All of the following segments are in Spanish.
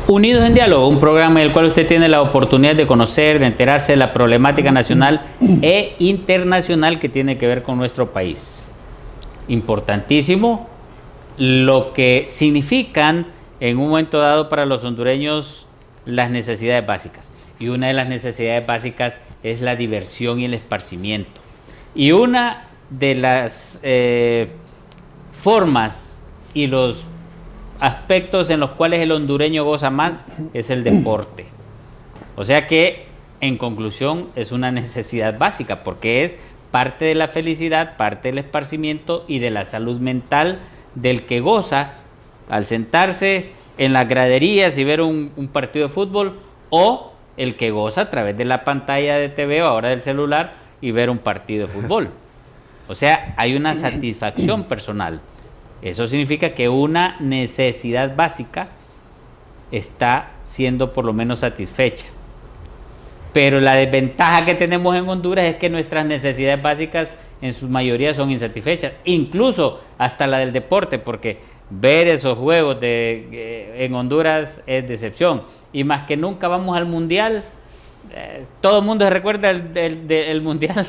Unidos en Diálogo, un programa en el cual usted tiene la oportunidad de conocer, de enterarse de la problemática nacional e internacional que tiene que ver con nuestro país. Importantísimo lo que significan en un momento dado para los hondureños las necesidades básicas. Y una de las necesidades básicas es la diversión y el esparcimiento. Y una de las formas y los aspectos en los cuales el hondureño goza más es el deporte. O sea que, en conclusión, es una necesidad básica porque es parte de la felicidad, parte del esparcimiento y de la salud mental del que goza al sentarse en las graderías y ver un partido de fútbol, o el que goza a través de la pantalla de TV o ahora del celular y ver un partido de fútbol. O sea, hay una satisfacción personal. Eso significa que una necesidad básica está siendo por lo menos satisfecha. Pero la desventaja que tenemos en Honduras es que nuestras necesidades básicas en su mayoría son insatisfechas, incluso hasta la del deporte, porque ver esos juegos en Honduras es decepción. Y más que nunca vamos al Mundial. Todo el mundo se recuerda el Mundial.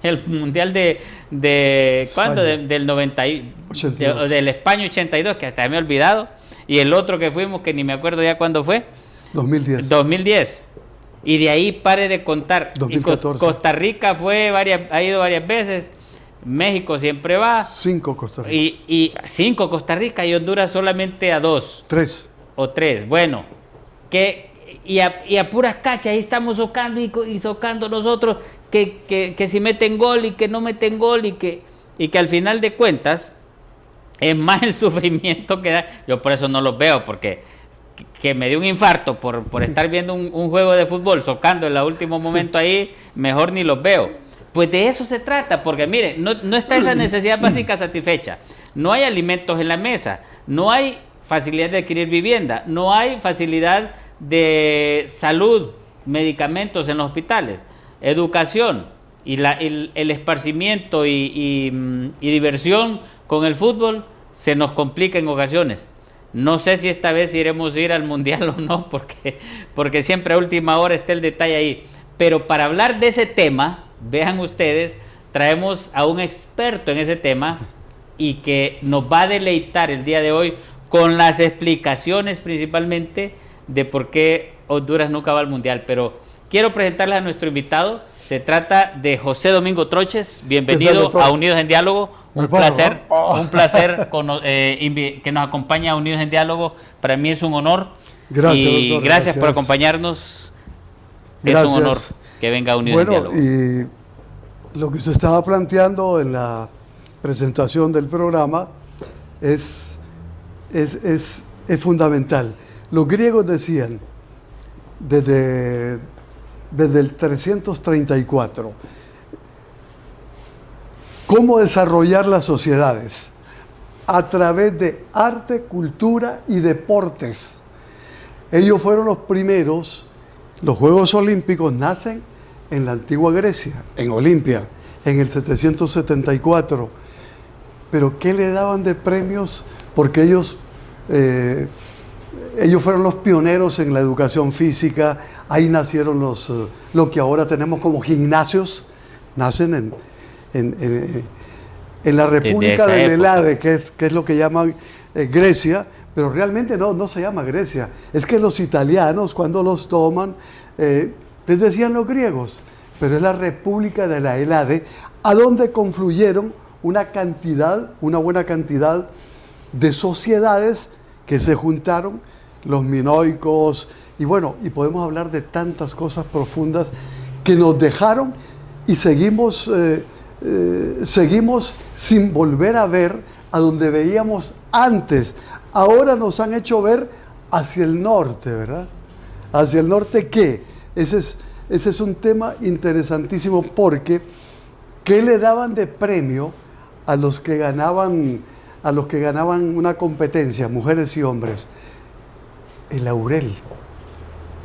El Mundial de ¿cuándo? Del 90, del España 82, que hasta me he olvidado. Y el otro que fuimos, que ni me acuerdo ya cuándo fue. 2010. Y de ahí pare de contar. 2014. Costa Rica ha ido varias veces. México siempre va. 5 Costa Rica. Y 5 Costa Rica y Honduras solamente a 2. 3. O 3. Bueno, y a puras cachas ahí estamos socando y socando nosotros que si meten gol y que no meten gol y que al final de cuentas es más el sufrimiento que da. Yo por eso no los veo, porque que me dio un infarto por estar viendo un juego de fútbol socando en el último momento ahí, mejor ni los veo. Pues de eso se trata, porque mire, no está esa necesidad básica satisfecha, no hay alimentos en la mesa, no hay facilidad de adquirir vivienda, no hay facilidad de salud, medicamentos en los hospitales, educación y el esparcimiento y diversión con el fútbol se nos complica en ocasiones. No sé si esta vez iremos a ir al Mundial o no, porque siempre a última hora está el detalle ahí. Pero para hablar de ese tema, vean ustedes, traemos a un experto en ese tema y que nos va a deleitar el día de hoy con las explicaciones principalmente de por qué Honduras nunca va al Mundial. Pero quiero presentarles a nuestro invitado. Se trata de José Domingo Troches. Bienvenido a Unidos en Diálogo. Un placer que nos acompañe a Unidos en Diálogo. Para mí es un honor. Gracias, y doctor, gracias por acompañarnos. Gracias. Es un honor que venga a Unidos en Diálogo. Y lo que usted estaba planteando en la presentación del programa es fundamental. Los griegos decían, desde el 334, cómo desarrollar las sociedades a través de arte, cultura y deportes. Ellos fueron los primeros. Los Juegos Olímpicos nacen en la antigua Grecia, en Olimpia, en el 774. Pero ¿qué le daban de premios? Porque ellos fueron los pioneros en la educación física. Ahí nacieron lo que ahora tenemos como gimnasios. Nacen en la República del Helade, que es lo que llaman Grecia, pero realmente no se llama Grecia. Es que los italianos, cuando los toman, les decían los griegos, pero es la República de la Helade, a donde confluyeron una buena cantidad de sociedades que se juntaron, los minoicos, y podemos hablar de tantas cosas profundas que nos dejaron y seguimos sin volver a ver a donde veíamos antes. Ahora nos han hecho ver hacia el norte, ¿verdad? ¿Hacia el norte qué? Ese es un tema interesantísimo, porque ¿qué le daban de premio a los que ganaban una competencia, mujeres y hombres? El laurel.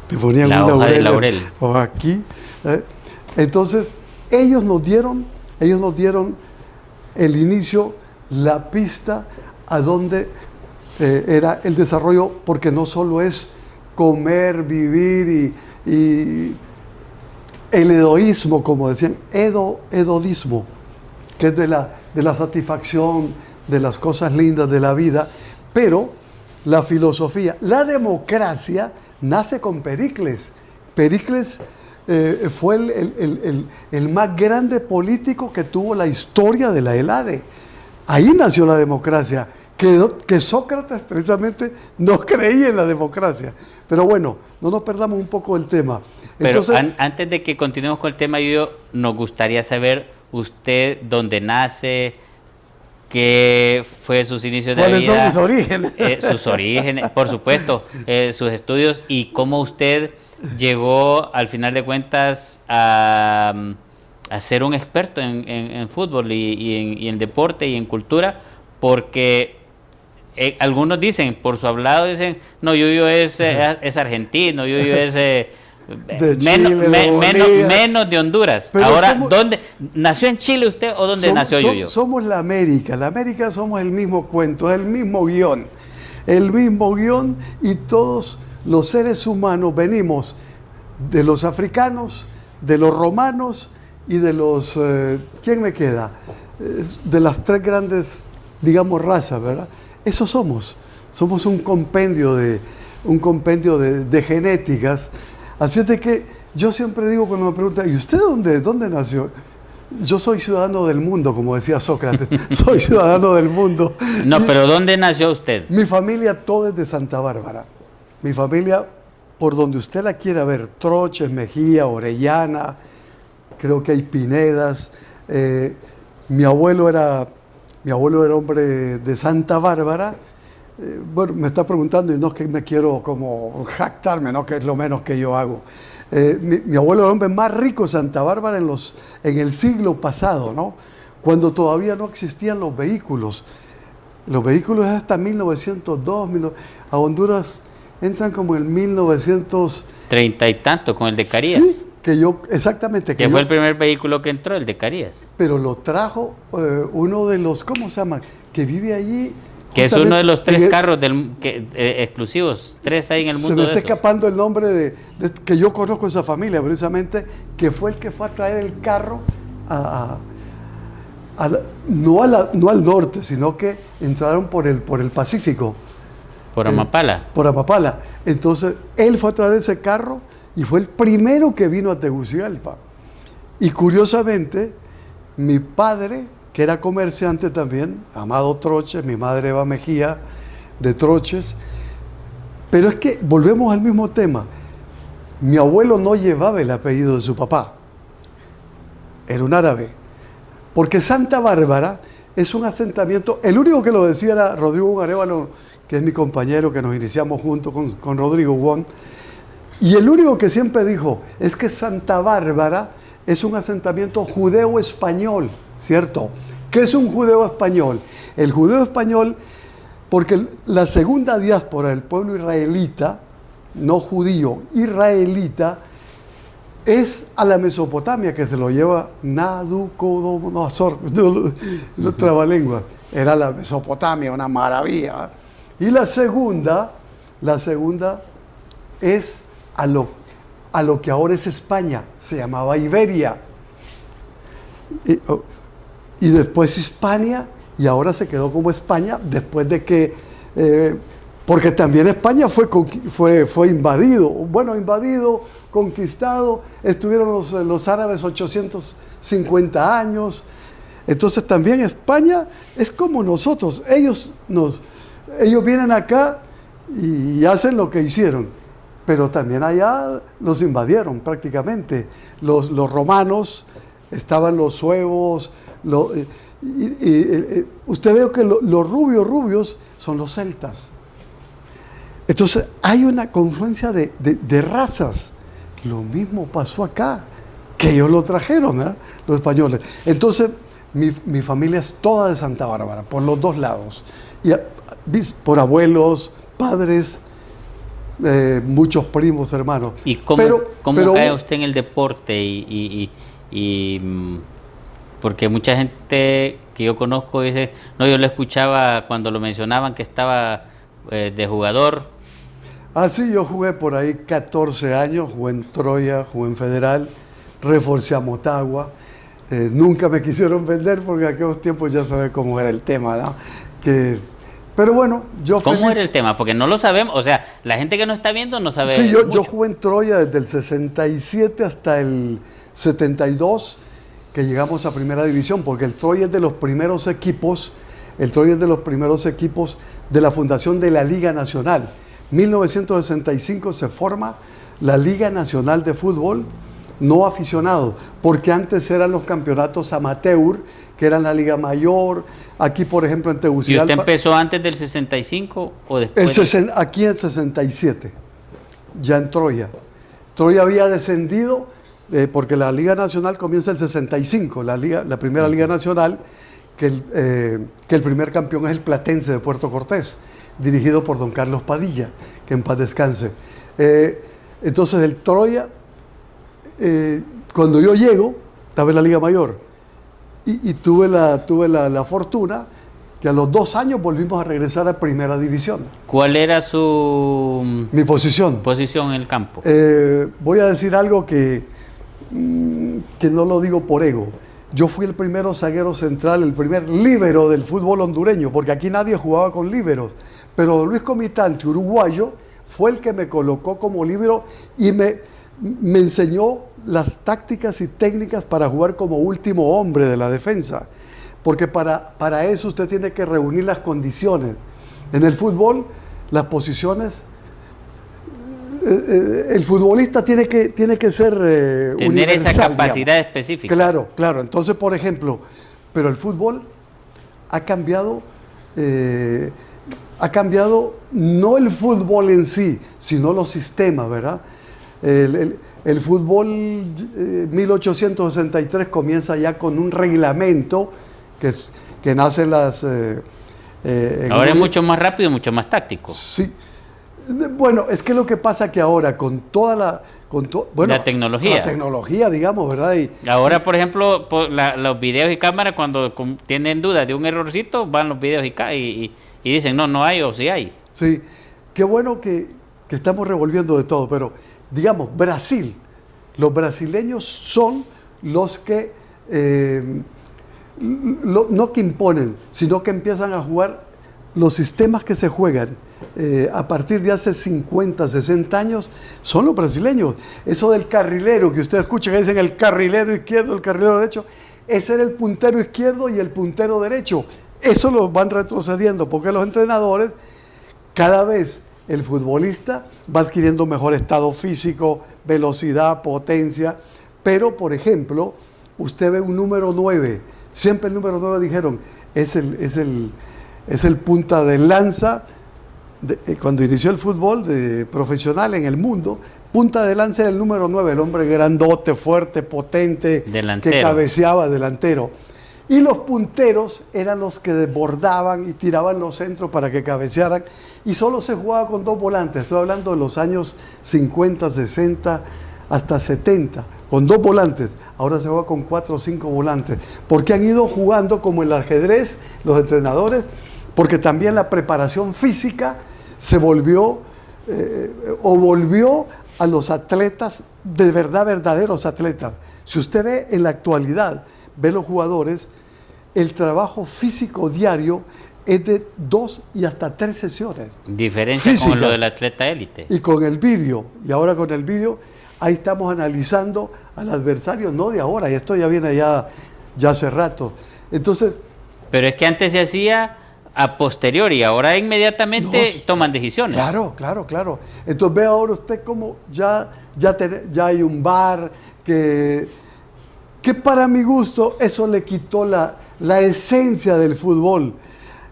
Te ponían la hoja de laurel. O aquí. Entonces, ellos nos dieron el inicio, la pista a donde era el desarrollo, porque no solo es comer, vivir y el edoísmo, como decían, edodismo, que es de la satisfacción de las cosas lindas de la vida, pero la filosofía, la democracia nace con Pericles. Pericles fue el más grande político que tuvo la historia de la Helade. Ahí nació la democracia, que Sócrates precisamente no creía en la democracia. Pero bueno, no nos perdamos un poco del tema. Pero Entonces, antes de que continuemos con el tema, nos gustaría saber usted dónde nace, qué fue sus inicios de vida. ¿cuáles son mis orígenes? Sus orígenes, por supuesto, sus estudios y cómo usted llegó, al final de cuentas, a ser un experto en fútbol y en deporte y en cultura, porque algunos dicen, por su hablado, dicen, no, Yuyo es argentino, Yuyo es de Chile, menos de Honduras. Pero ahora, ¿dónde nació en Chile usted o dónde nació Yuyo? Somos la América somos el mismo cuento, el mismo guión y todos los seres humanos venimos de los africanos, de los romanos y de los, ¿quién me queda? De las tres grandes, digamos, razas, ¿verdad? Eso somos un compendio de genéticas. Así es de que yo siempre digo cuando me preguntan, ¿y usted dónde nació? Yo soy ciudadano del mundo, como decía Sócrates, soy ciudadano del mundo. No, pero ¿dónde nació usted? Mi familia toda es de Santa Bárbara. Mi familia, por donde usted la quiera ver, Troches, Mejía, Orellana, creo que hay Pinedas. Mi abuelo era hombre de Santa Bárbara. Bueno, me está preguntando y no es que me quiero como jactarme, ¿no? Que es lo menos que yo hago. Mi abuelo era el hombre más rico de Santa Bárbara en el siglo pasado, ¿no? Cuando todavía no existían los vehículos. Los vehículos es hasta 1902, a Honduras entran como en 1930 y tanto, con el de Carías. Sí, exactamente. Que fue el primer vehículo que entró, el de Carías. Pero lo trajo uno de los, ¿cómo se llama? Que vive allí. Que es uno de los tres carros exclusivos, tres hay en el mundo. Se me está escapando el nombre que yo conozco esa familia, precisamente, que fue el que fue a traer el carro no al norte, sino que entraron por el Pacífico. Por Amapala. Por Amapala. Entonces, él fue a traer ese carro y fue el primero que vino a Tegucigalpa. Y curiosamente, mi padre, que era comerciante también, Amado Troches, mi madre Eva Mejía, de Troches. Pero es que volvemos al mismo tema. Mi abuelo no llevaba el apellido de su papá. Era un árabe. Porque Santa Bárbara es un asentamiento. El único que lo decía era Rodrigo Arévalo, que es mi compañero, que nos iniciamos juntos con Rodrigo Wong. Y el único que siempre dijo es que Santa Bárbara es un asentamiento judeo-español, ¿cierto? ¿Qué es un judeo español? El judeo español, porque la segunda diáspora del pueblo israelita, no judío, israelita, es a la Mesopotamia, que se lo lleva Nabucodonosor, no trabalengua, era la Mesopotamia, una maravilla. Y la segunda es a lo que ahora es España, se llamaba Iberia. Y después Hispania, y ahora se quedó como España, después de que, porque también España fue invadido, conquistado, estuvieron los árabes 850 años, entonces también España es como nosotros, ellos vienen acá y hacen lo que hicieron, pero también allá los invadieron prácticamente, los romanos, estaban los suevos, usted ve que los rubios son los celtas. Entonces hay una confluencia de razas. Lo mismo pasó acá, que ellos lo trajeron, ¿verdad? Los españoles. Entonces mi familia es toda de Santa Bárbara, por los dos lados. Y por abuelos, padres, muchos primos, hermanos. ¿Y cómo cae usted en el deporte? Porque mucha gente que yo conozco dice, no, yo lo escuchaba cuando lo mencionaban que estaba de jugador. Así yo jugué por ahí 14 años, jugué en Troya, jugué en Federal, reforcé a Motagua. Nunca me quisieron vender porque en aquellos tiempos ya sabes cómo era el tema, ¿no? Pero bueno, yo ¿Cómo era el tema? Porque no lo sabemos, o sea, la gente que no está viendo no sabe. Sí, yo jugué en Troya desde el 67 hasta el 72, que llegamos a Primera División, porque el Troya es de los primeros equipos, de la fundación de la Liga Nacional. 1965 se forma la Liga Nacional de Fútbol no aficionado, porque antes eran los campeonatos amateur, que eran la Liga Mayor, aquí por ejemplo en Tegucigalpa. ¿Y usted empezó antes del 65 o después? Aquí en 67, ya en Troya. Troya había descendido, porque la Liga Nacional comienza el 65, la primera Liga Nacional, que el primer campeón es el Platense de Puerto Cortés, dirigido por don Carlos Padilla, que en paz descanse. Entonces el Troya, cuando yo llego, estaba en la Liga Mayor, y tuve la fortuna que a los 2 años volvimos a regresar a Primera División. ¿Cuál era mi posición? Posición en el campo. Voy a decir algo que no lo digo por ego. Yo fui el primero zaguero central, el primer líbero del fútbol hondureño, porque aquí nadie jugaba con líberos. Pero Luis Comitante, uruguayo, fue el que me colocó como líbero y me enseñó las tácticas y técnicas para jugar como último hombre de la defensa. Porque para eso usted tiene que reunir las condiciones. En el fútbol, las posiciones, el futbolista tiene que ser tener universal, esa capacidad digamos. específica. Claro. Entonces, por ejemplo, pero el fútbol ha cambiado no el fútbol en sí, sino los sistemas, ¿verdad? El fútbol 1863 comienza ya con un reglamento que nace en las... ahora es mucho más rápido y mucho más táctico. Sí. Bueno, es que lo que pasa que ahora con toda la tecnología. La tecnología, digamos, ¿verdad? Ahora, por ejemplo, los videos y cámaras, cuando tienen dudas de un errorcito, van los videos y dicen, no hay o sí hay. Sí, qué bueno que estamos revolviendo de todo, pero digamos, Brasil, los brasileños son los que, no que imponen, sino que empiezan a jugar los sistemas que se juegan a partir de hace 50, 60 años, son los brasileños. Eso del carrilero, que usted escucha que dicen el carrilero izquierdo, el carrilero derecho, ese era el puntero izquierdo y el puntero derecho. Eso lo van retrocediendo, porque los entrenadores, cada vez el futbolista va adquiriendo mejor estado físico, velocidad, potencia, pero por ejemplo, usted ve un número 9, siempre el número 9 dijeron, es el punta de lanza, cuando inició el fútbol profesional en el mundo, punta de lanza era el número 9, el hombre grandote, fuerte, potente, delantero, que cabeceaba, delantero. Y los punteros eran los que desbordaban y tiraban los centros para que cabecearan. Y solo se jugaba con 2 volantes. Estoy hablando de los años 50, 60, hasta 70. Con 2 volantes. Ahora se juega con 4 o 5 volantes. Porque han ido jugando como el ajedrez, los entrenadores. Porque también la preparación física se volvió a los atletas, de verdad, verdaderos atletas. Si usted ve en la actualidad, ve los jugadores, el trabajo físico diario es de 2 y hasta 3 sesiones. Diferencia física, con lo del atleta élite. Y con el vídeo, y ahora con el vídeo, ahí estamos analizando al adversario, no de ahora, y esto ya viene ya hace rato. Entonces... Pero es que antes se hacía a posteriori, ahora inmediatamente toman decisiones. Claro. Entonces ve ahora usted como ya hay un VAR que para mi gusto eso le quitó la esencia del fútbol,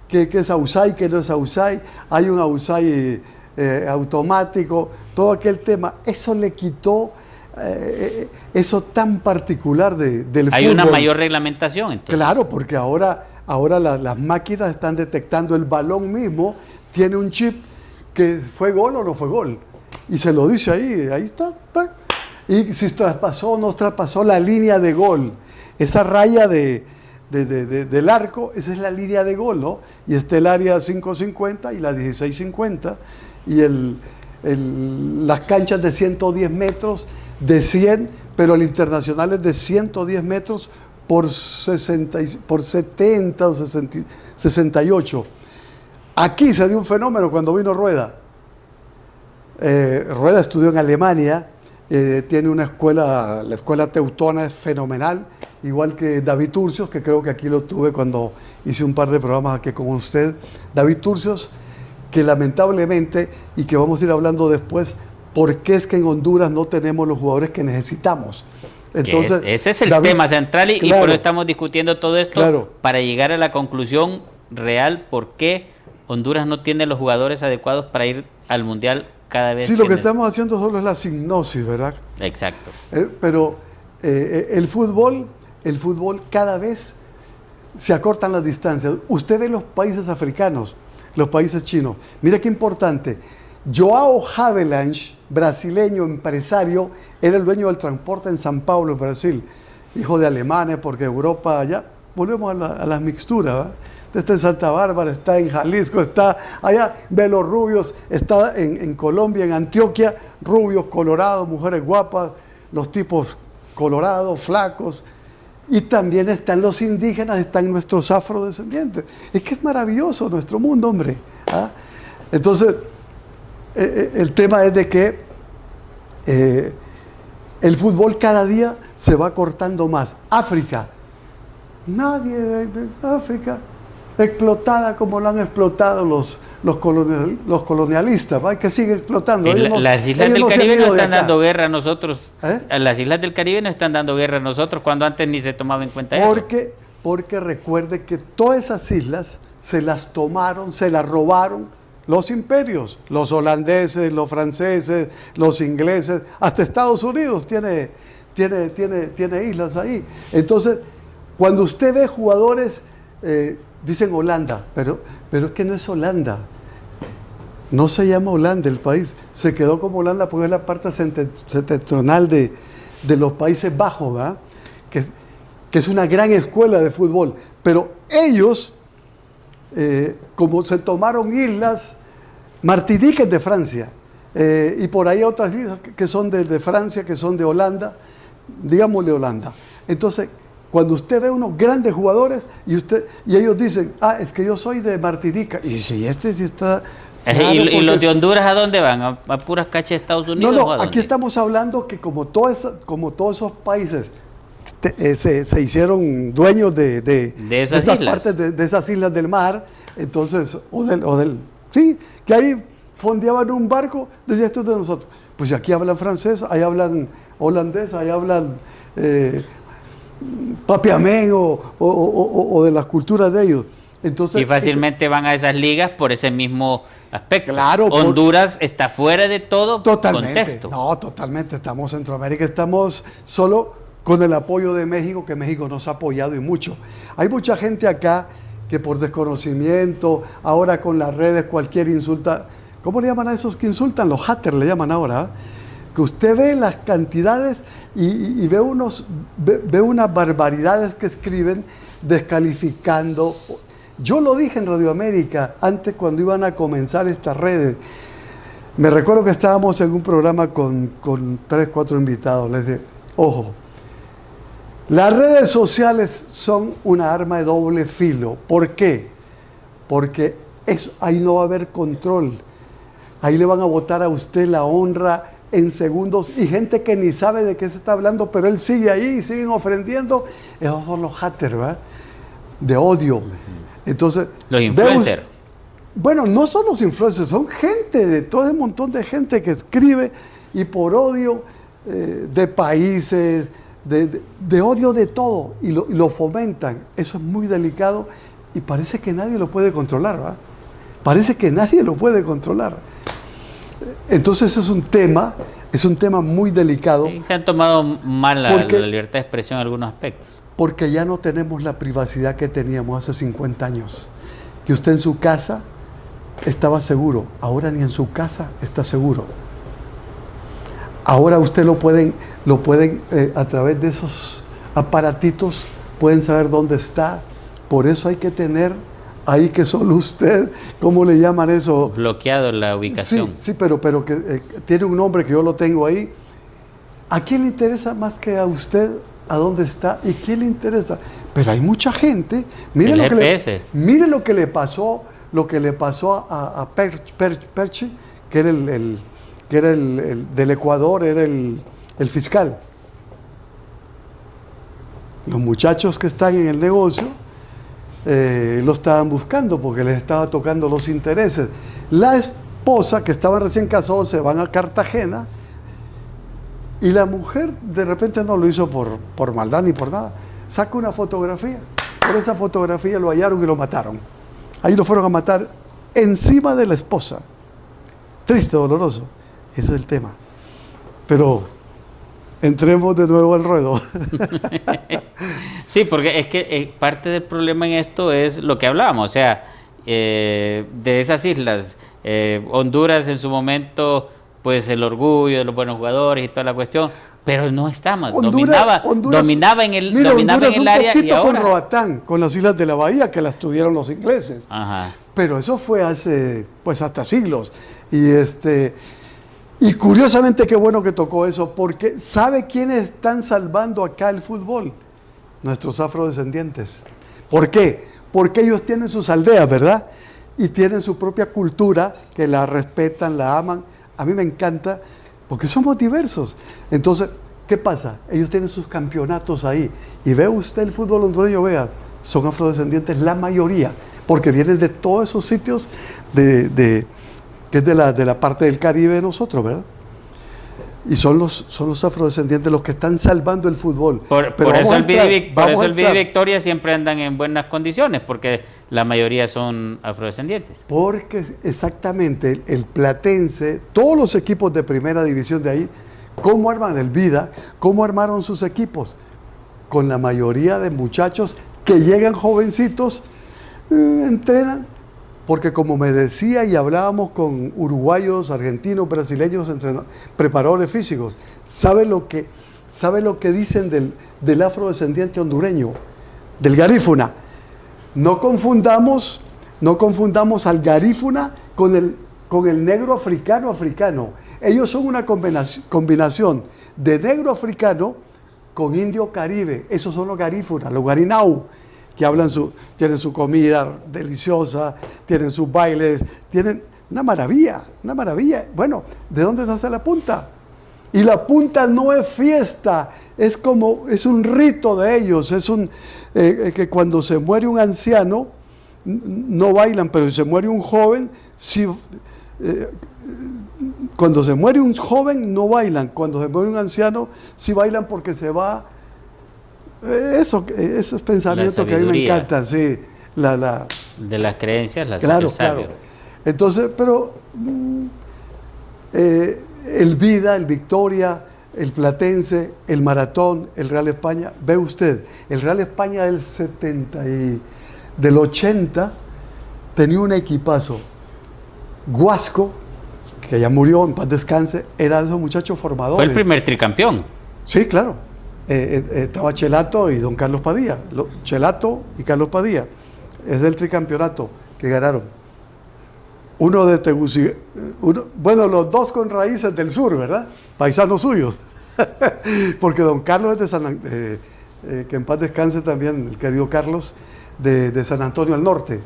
que es offside, que no es offside, hay un offside automático, todo aquel tema, eso le quitó eso tan particular del fútbol. Hay una mayor reglamentación entonces. Claro, porque ahora las máquinas están detectando el balón mismo, tiene un chip que fue gol o no fue gol, y se lo dice ahí está. Y si traspasó o no traspasó la línea de gol, esa raya del arco, esa es la línea de gol, ¿no? Y está el área 550 y la 1650 y las canchas de 110 metros, de 100, pero el internacional es de 110 metros por 70 o 68. Aquí se dio un fenómeno cuando vino Rueda. Rueda estudió en Alemania, tiene una escuela, la escuela teutona es fenomenal, igual que David Turcios, que creo que aquí lo tuve cuando hice un par de programas aquí con usted. David Turcios, que lamentablemente, y que vamos a ir hablando después, ¿por qué es que en Honduras no tenemos los jugadores que necesitamos? Entonces, ese es el tema central y por eso estamos discutiendo todo esto, para llegar a la conclusión real por qué Honduras no tiene los jugadores adecuados para ir al Mundial cada vez. Sí, lo que estamos haciendo solo es la signosis, ¿verdad? Exacto. Pero el fútbol cada vez se acortan las distancias. Usted ve los países africanos, los países chinos. Mira qué importante. Joao Havelange, brasileño, empresario, era el dueño del transporte en San Paulo, en Brasil. Hijo de alemanes, porque Europa, ya volvemos a las mixturas, ¿verdad? Está en Santa Bárbara, está en Jalisco, está allá, ve los rubios, está en Colombia, en Antioquia, rubios, colorados, mujeres guapas, los tipos colorados, flacos, y también están los indígenas, están nuestros afrodescendientes. Es que es maravilloso nuestro mundo, hombre. ¿Ah? Entonces, el tema es de que el fútbol cada día se va cortando más. África, nadie, África, explotada como lo han explotado los colonialistas, ¿va? Que siguen explotando. Las islas del Caribe no están dando guerra a nosotros. Las islas del Caribe no están dando guerra a nosotros cuando antes ni se tomaba en cuenta eso. Porque recuerde que todas esas islas se las tomaron, se las robaron los imperios, los holandeses, los franceses, los ingleses, hasta Estados Unidos tiene islas ahí. Entonces, cuando usted ve jugadores, dicen Holanda, pero es que no es Holanda. No se llama Holanda el país, se quedó como Holanda porque es la parte septentrional de los Países Bajos, ¿verdad? Que es una gran escuela de fútbol. Pero ellos, como se tomaron islas, Martinique es de Francia, y por ahí otras islas que son de Francia, que son de Holanda, digámosle Holanda. Entonces, cuando usted ve unos grandes jugadores y ellos dicen, es que yo soy de Martinica, y si sí está... Claro, ¿Y los de Honduras a dónde van? ¿A puras cachas de Estados Unidos? No, aquí estamos hablando que como todos esos países se hicieron dueños de esas islas, partes de esas islas del mar, entonces, sí, que ahí fondeaban un barco, decía, esto es de nosotros. Pues aquí hablan francés, ahí hablan holandés, ahí hablan papiamén o de las culturas de ellos. Entonces, y fácilmente van a esas ligas por ese mismo aspecto. Claro, Honduras está fuera de todo contexto. No, totalmente. Estamos en Centroamérica, estamos solo con el apoyo de México, que México nos ha apoyado y mucho. Hay mucha gente acá que por desconocimiento, ahora con las redes cualquier insulta. ¿Cómo le llaman a esos que insultan? Los haters le llaman ahora. Que usted ve las cantidades y ve unas barbaridades que escriben descalificando. Yo lo dije en Radio América antes, cuando iban a comenzar estas redes. Me recuerdo que estábamos en un programa con 3, 4 invitados. Les dije, ojo, las redes sociales son una arma de doble filo. ¿Por qué? Porque ahí no va a haber control. Ahí le van a botar a usted la honra en segundos, y gente que ni sabe de qué se está hablando, pero él sigue ahí y siguen ofendiendo. Esos son los haters, ¿verdad? De odio. Entonces, los influencers. Bueno, no son los influencers, son gente, de todo un montón de gente que escribe y por odio de países, de odio de todo, y lo fomentan. Eso es muy delicado y parece que nadie lo puede controlar, ¿verdad? Parece que nadie lo puede controlar. Entonces es un tema muy delicado. Sí, se han tomado mal la libertad de expresión en algunos aspectos. Porque ya no tenemos la privacidad que teníamos hace 50 años. Que usted en su casa estaba seguro, ahora ni en su casa está seguro. Ahora usted lo pueden a través de esos aparatitos, pueden saber dónde está. Por eso hay que tener ahí que solo usted, ¿cómo le llaman eso? Bloqueado la ubicación. Sí, pero que tiene un nombre que yo lo tengo ahí. ¿A quién le interesa más que a usted a dónde está y quién le interesa? Pero hay mucha gente. Mire El lo GPS. mire lo que le pasó a Perchi, que era el del Ecuador, era el fiscal. Los muchachos que están en el negocio lo estaban buscando porque les estaba tocando los intereses. La esposa, que estaban recién casados, se van a Cartagena y la mujer de repente no lo hizo por maldad ni por nada. Saca una fotografía. Por esa fotografía lo hallaron y lo mataron. Ahí lo fueron a matar encima de la esposa. Triste, doloroso. Ese es el tema. Pero entremos de nuevo al ruedo. Sí, porque es que parte del problema en esto es lo que hablábamos, o sea, de esas islas, Honduras en su momento, pues el orgullo de los buenos jugadores y toda la cuestión, pero no estamos, dominaba en el área y ahora con Roatán, con las islas de la Bahía que las tuvieron los ingleses. Ajá. Pero eso fue hace, pues hasta siglos. Y curiosamente qué bueno que tocó eso, porque ¿sabe quiénes están salvando acá el fútbol? Nuestros afrodescendientes. ¿Por qué? Porque ellos tienen sus aldeas, ¿verdad? Y tienen su propia cultura, que la respetan, la aman. A mí me encanta, porque somos diversos. Entonces, ¿qué pasa? Ellos tienen sus campeonatos ahí. Y ve usted el fútbol hondureño, vea, son afrodescendientes la mayoría, porque vienen de todos esos sitios que es de la parte del Caribe de nosotros, ¿verdad? Y son los afrodescendientes los que están salvando el fútbol. Por eso el Vida y Victoria siempre andan en buenas condiciones, porque la mayoría son afrodescendientes. Porque exactamente el Platense, todos los equipos de primera división de ahí, ¿cómo arman el Vida? ¿Cómo armaron sus equipos? Con la mayoría de muchachos que llegan jovencitos, entrenan. Porque como me decía y hablábamos con uruguayos, argentinos, brasileños, preparadores físicos, ¿sabe lo que dicen del afrodescendiente hondureño? Del garífuna. No confundamos al garífuna con el negro africano. Ellos son una combinación de negro africano con indio caribe. Esos son los garífunas, los garinau, que tienen su comida deliciosa, tienen sus bailes, tienen una maravilla. Bueno, ¿de dónde nace la punta? Y la punta no es fiesta, es un rito de ellos, que cuando se muere un anciano, no bailan, pero si se muere un joven, sí, cuando se muere un joven no bailan, cuando se muere un anciano sí bailan porque se va. Esos pensamientos que a mí me encantan, sí. De las creencias, claro. Entonces, pero el Vida, el Victoria, el Platense, el Maratón, el Real España, ve usted, el Real España del 80 tenía un equipazo. Guasco, que ya murió, en paz descanse, era de esos muchachos formadores. Fue el primer tricampeón. Sí, claro. Estaba Chelato y don Carlos Padilla. Chelato y Carlos Padilla. Es del tricampeonato que ganaron. Uno de Tegucigalpa, bueno, los dos con raíces del sur, ¿verdad? Paisanos suyos. Porque don Carlos es de que en paz descanse también, el querido Carlos, de San Antonio al norte.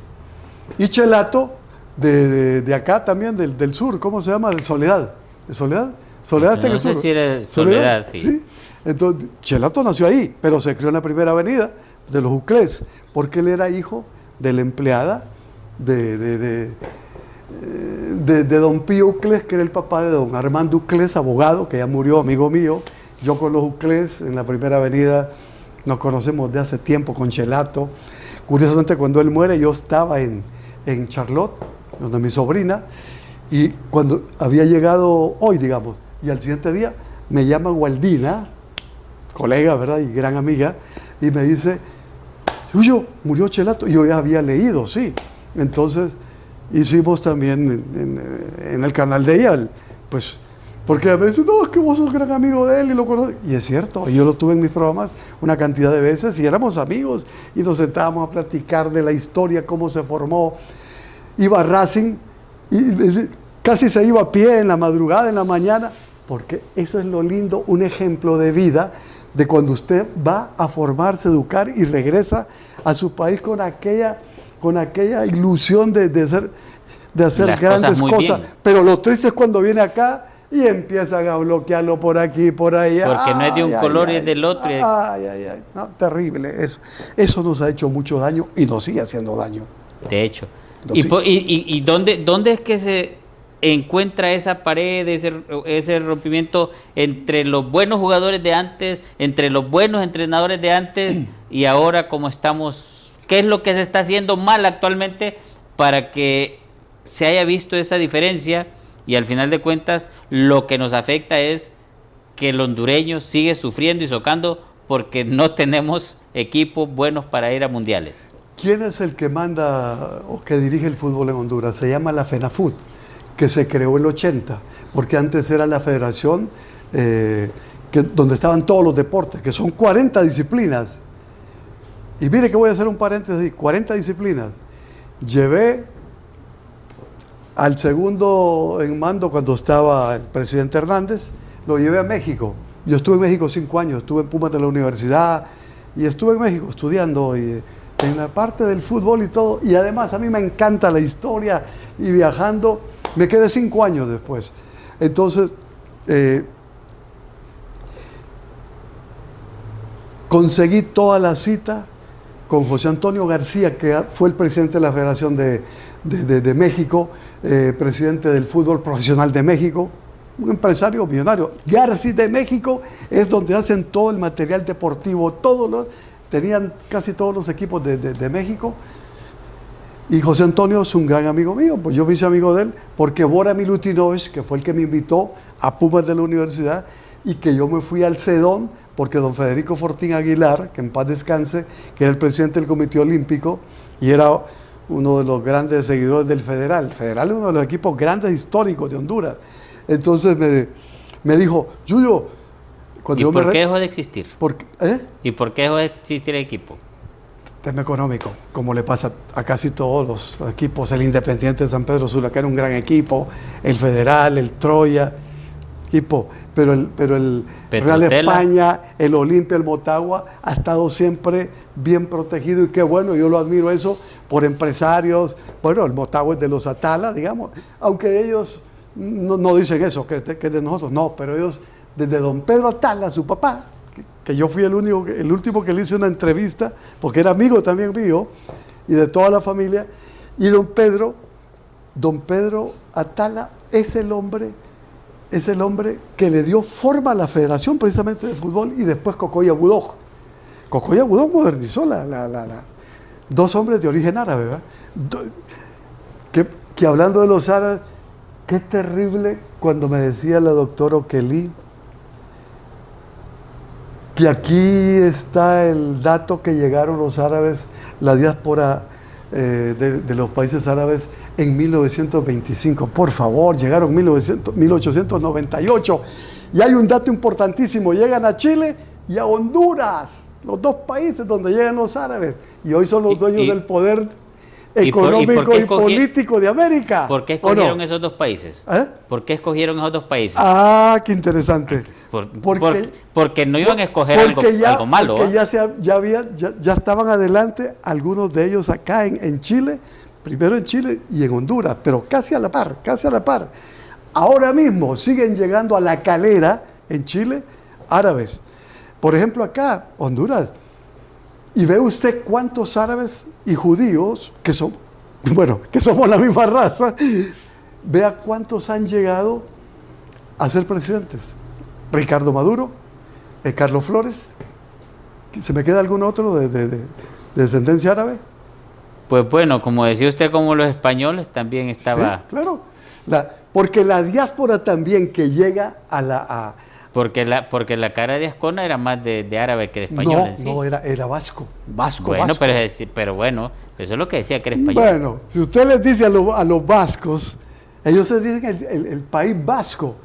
Y Chelato, de acá también, del sur, ¿cómo se llama? De Soledad. ¿De Soledad? Soledad está en el sur. No sé si era Soledad, sí. Entonces, Chelato nació ahí, pero se crió en la primera avenida de los Uclés, porque él era hijo de la empleada de don Pío Uclés, que era el papá de don Armando Uclés, abogado, que ya murió, amigo mío. Yo con los Uclés en la primera avenida nos conocemos de hace tiempo con Chelato. Curiosamente, cuando él muere, yo estaba en Charlotte, donde mi sobrina, y cuando había llegado hoy, digamos, y al siguiente día me llama Gualdina, colega, ¿verdad? Y gran amiga, y me dice, Yuyo, murió Chelato. Y yo ya había leído, sí. Entonces hicimos también en el canal de ella, pues Porque me dicen, no, es que vos sos gran amigo de él y lo conoces. Y es cierto, yo lo tuve en mis programas una cantidad de veces y éramos amigos y nos sentábamos a platicar de la historia, cómo se formó. Iba a Racing y casi se iba a pie en la madrugada, en la mañana, porque eso es lo lindo, un ejemplo de vida de cuando usted va a formarse, educar y regresa a su país con aquella ilusión de hacer Las grandes cosas. bien. Pero lo triste es cuando viene acá y empiezan a bloquearlo por aquí y por allá. Porque no es de un color y es del otro. No, terrible. Eso nos ha hecho mucho daño y nos sigue haciendo daño. De hecho. ¿Y dónde es que se encuentra esa pared, ese rompimiento entre los buenos jugadores de antes, entre los buenos entrenadores de antes y ahora como estamos? ¿Qué es lo que se está haciendo mal actualmente para que se haya visto esa diferencia? Y al final de cuentas lo que nos afecta es que el hondureño sigue sufriendo y socando porque no tenemos equipos buenos para ir a mundiales. ¿Quién es el que manda o que dirige el fútbol en Honduras? Se llama la FENAFUT, que se creó en el 80, porque antes era la federación donde estaban todos los deportes, que son 40 disciplinas. Y mire que voy a hacer un paréntesis, 40 disciplinas. Llevé al segundo en mando cuando estaba el presidente Hernández, lo llevé a México. Yo estuve en México 5 años, estuve en Pumas de la universidad y estuve en México estudiando en la parte del fútbol y todo. Y además a mí me encanta la historia y viajando. Me quedé 5 años después. Entonces, conseguí toda la cita con José Antonio García, que fue el presidente de la Federación de México, presidente del fútbol profesional de México, un empresario millonario. García de México es donde hacen todo el material deportivo, tenían casi todos los equipos de México. Y José Antonio es un gran amigo mío, pues yo me hice amigo de él, porque Bora Milutinovich, que fue el que me invitó a Pumas de la universidad, y que yo me fui al Cedón, porque don Federico Fortín Aguilar, que en paz descanse, que era el presidente del Comité Olímpico, y era uno de los grandes seguidores del Federal. El Federal es uno de los equipos grandes históricos de Honduras. Entonces me dijo, Yuyo, cuando ¿Y por qué dejó de existir? ¿Y por qué dejó de existir el equipo? Tema económico, como le pasa a casi todos los equipos. El Independiente de San Pedro Sula, que era un gran equipo, el Federal, el Troya, equipo, pero el Real España, el Olimpia, el Motagua, ha estado siempre bien protegido y qué bueno, yo lo admiro eso por empresarios. Bueno, el Motagua es de los Atala, digamos, aunque ellos no dicen eso, que es de nosotros, no, pero ellos, desde don Pedro Atala, su papá, que yo fui el último que le hice una entrevista, porque era amigo también mío, y de toda la familia, y don Pedro Atala es el hombre que le dio forma a la Federación precisamente de Fútbol, y después Cocoya Budog. Cocoya Budog modernizó dos hombres de origen árabe, ¿verdad? Que hablando de los árabes, qué terrible cuando me decía la doctora Okelí, que aquí está el dato que llegaron los árabes, la diáspora de los países árabes en 1925. Por favor, llegaron en 1898. Y hay un dato importantísimo, llegan a Chile y a Honduras, los dos países donde llegan los árabes. Y hoy son los dueños del poder económico y político de América. ¿Por qué escogieron esos dos países? ¿Por qué escogieron esos dos países? Ah, qué interesante. Porque no iban a escoger algo malo. Porque ya estaban adelante algunos de ellos acá en Chile, primero en Chile y en Honduras, pero casi a la par. Ahora mismo siguen llegando a La Calera, en Chile, árabes. Por ejemplo, acá, Honduras. Y ve usted cuántos árabes y judíos, que somos la misma raza, vea cuántos han llegado a ser presidentes. Ricardo Maduro, Carlos Flores, ¿se me queda algún otro de descendencia árabe? Pues bueno, como decía usted, como los españoles también estaba... Sí, claro, porque la diáspora también que llega Porque la cara de Ascona era más de árabe que de español en sí. No, era vasco. Bueno, pero bueno, eso es lo que decía que era español. Bueno, si usted les dice a los vascos, ellos se dicen el País Vasco,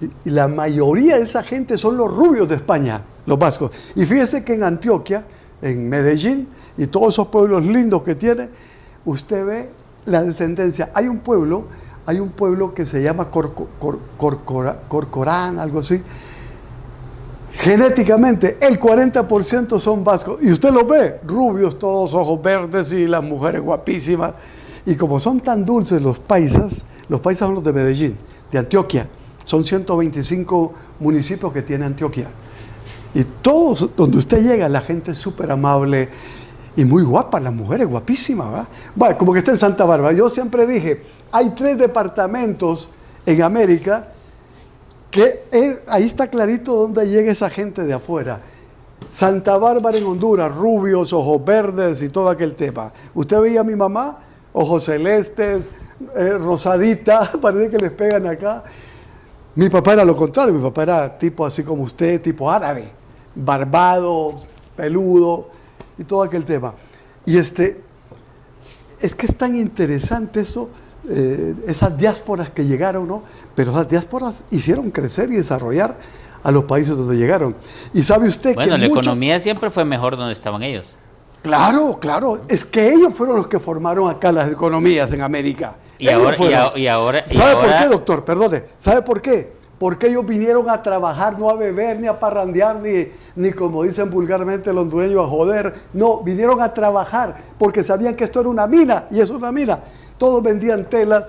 Y la mayoría de esa gente son los rubios de España, los vascos. Y fíjese que en Antioquia, en Medellín y todos esos pueblos lindos que tiene, usted ve la descendencia. Hay un pueblo que se llama Corcorán, algo así. Genéticamente, el 40% son vascos. Y usted los ve, rubios, todos ojos verdes y las mujeres guapísimas. Y como son tan dulces los paisas son los de Medellín, de Antioquia. Son 125 municipios que tiene Antioquia. Y todos, donde usted llega, la gente es súper amable y muy guapa, las mujeres guapísimas, ¿verdad? Bueno, como que está en Santa Bárbara. Yo siempre dije, hay 3 departamentos en América que ahí está clarito dónde llega esa gente de afuera. Santa Bárbara en Honduras, rubios, ojos verdes y todo aquel tema. Usted veía a mi mamá, ojos celestes, rosadita, parece que les pegan acá. Mi papá era lo contrario, mi papá era tipo así como usted, tipo árabe, barbado, peludo y todo aquel tema. Y es que es tan interesante eso, esas diásporas que llegaron, ¿no? Pero esas diásporas hicieron crecer y desarrollar a los países donde llegaron. Y sabe usted que la economía siempre fue mejor donde estaban ellos. Claro, es que ellos fueron los que formaron acá las economías en América. Y ahora, ¿Sabe por qué, doctor? Perdone. ¿Sabe por qué? Porque ellos vinieron a trabajar, no a beber, ni a parrandear, ni como dicen vulgarmente los hondureños, a joder. No, vinieron a trabajar porque sabían que esto era una mina, y es una mina. Todos vendían telas.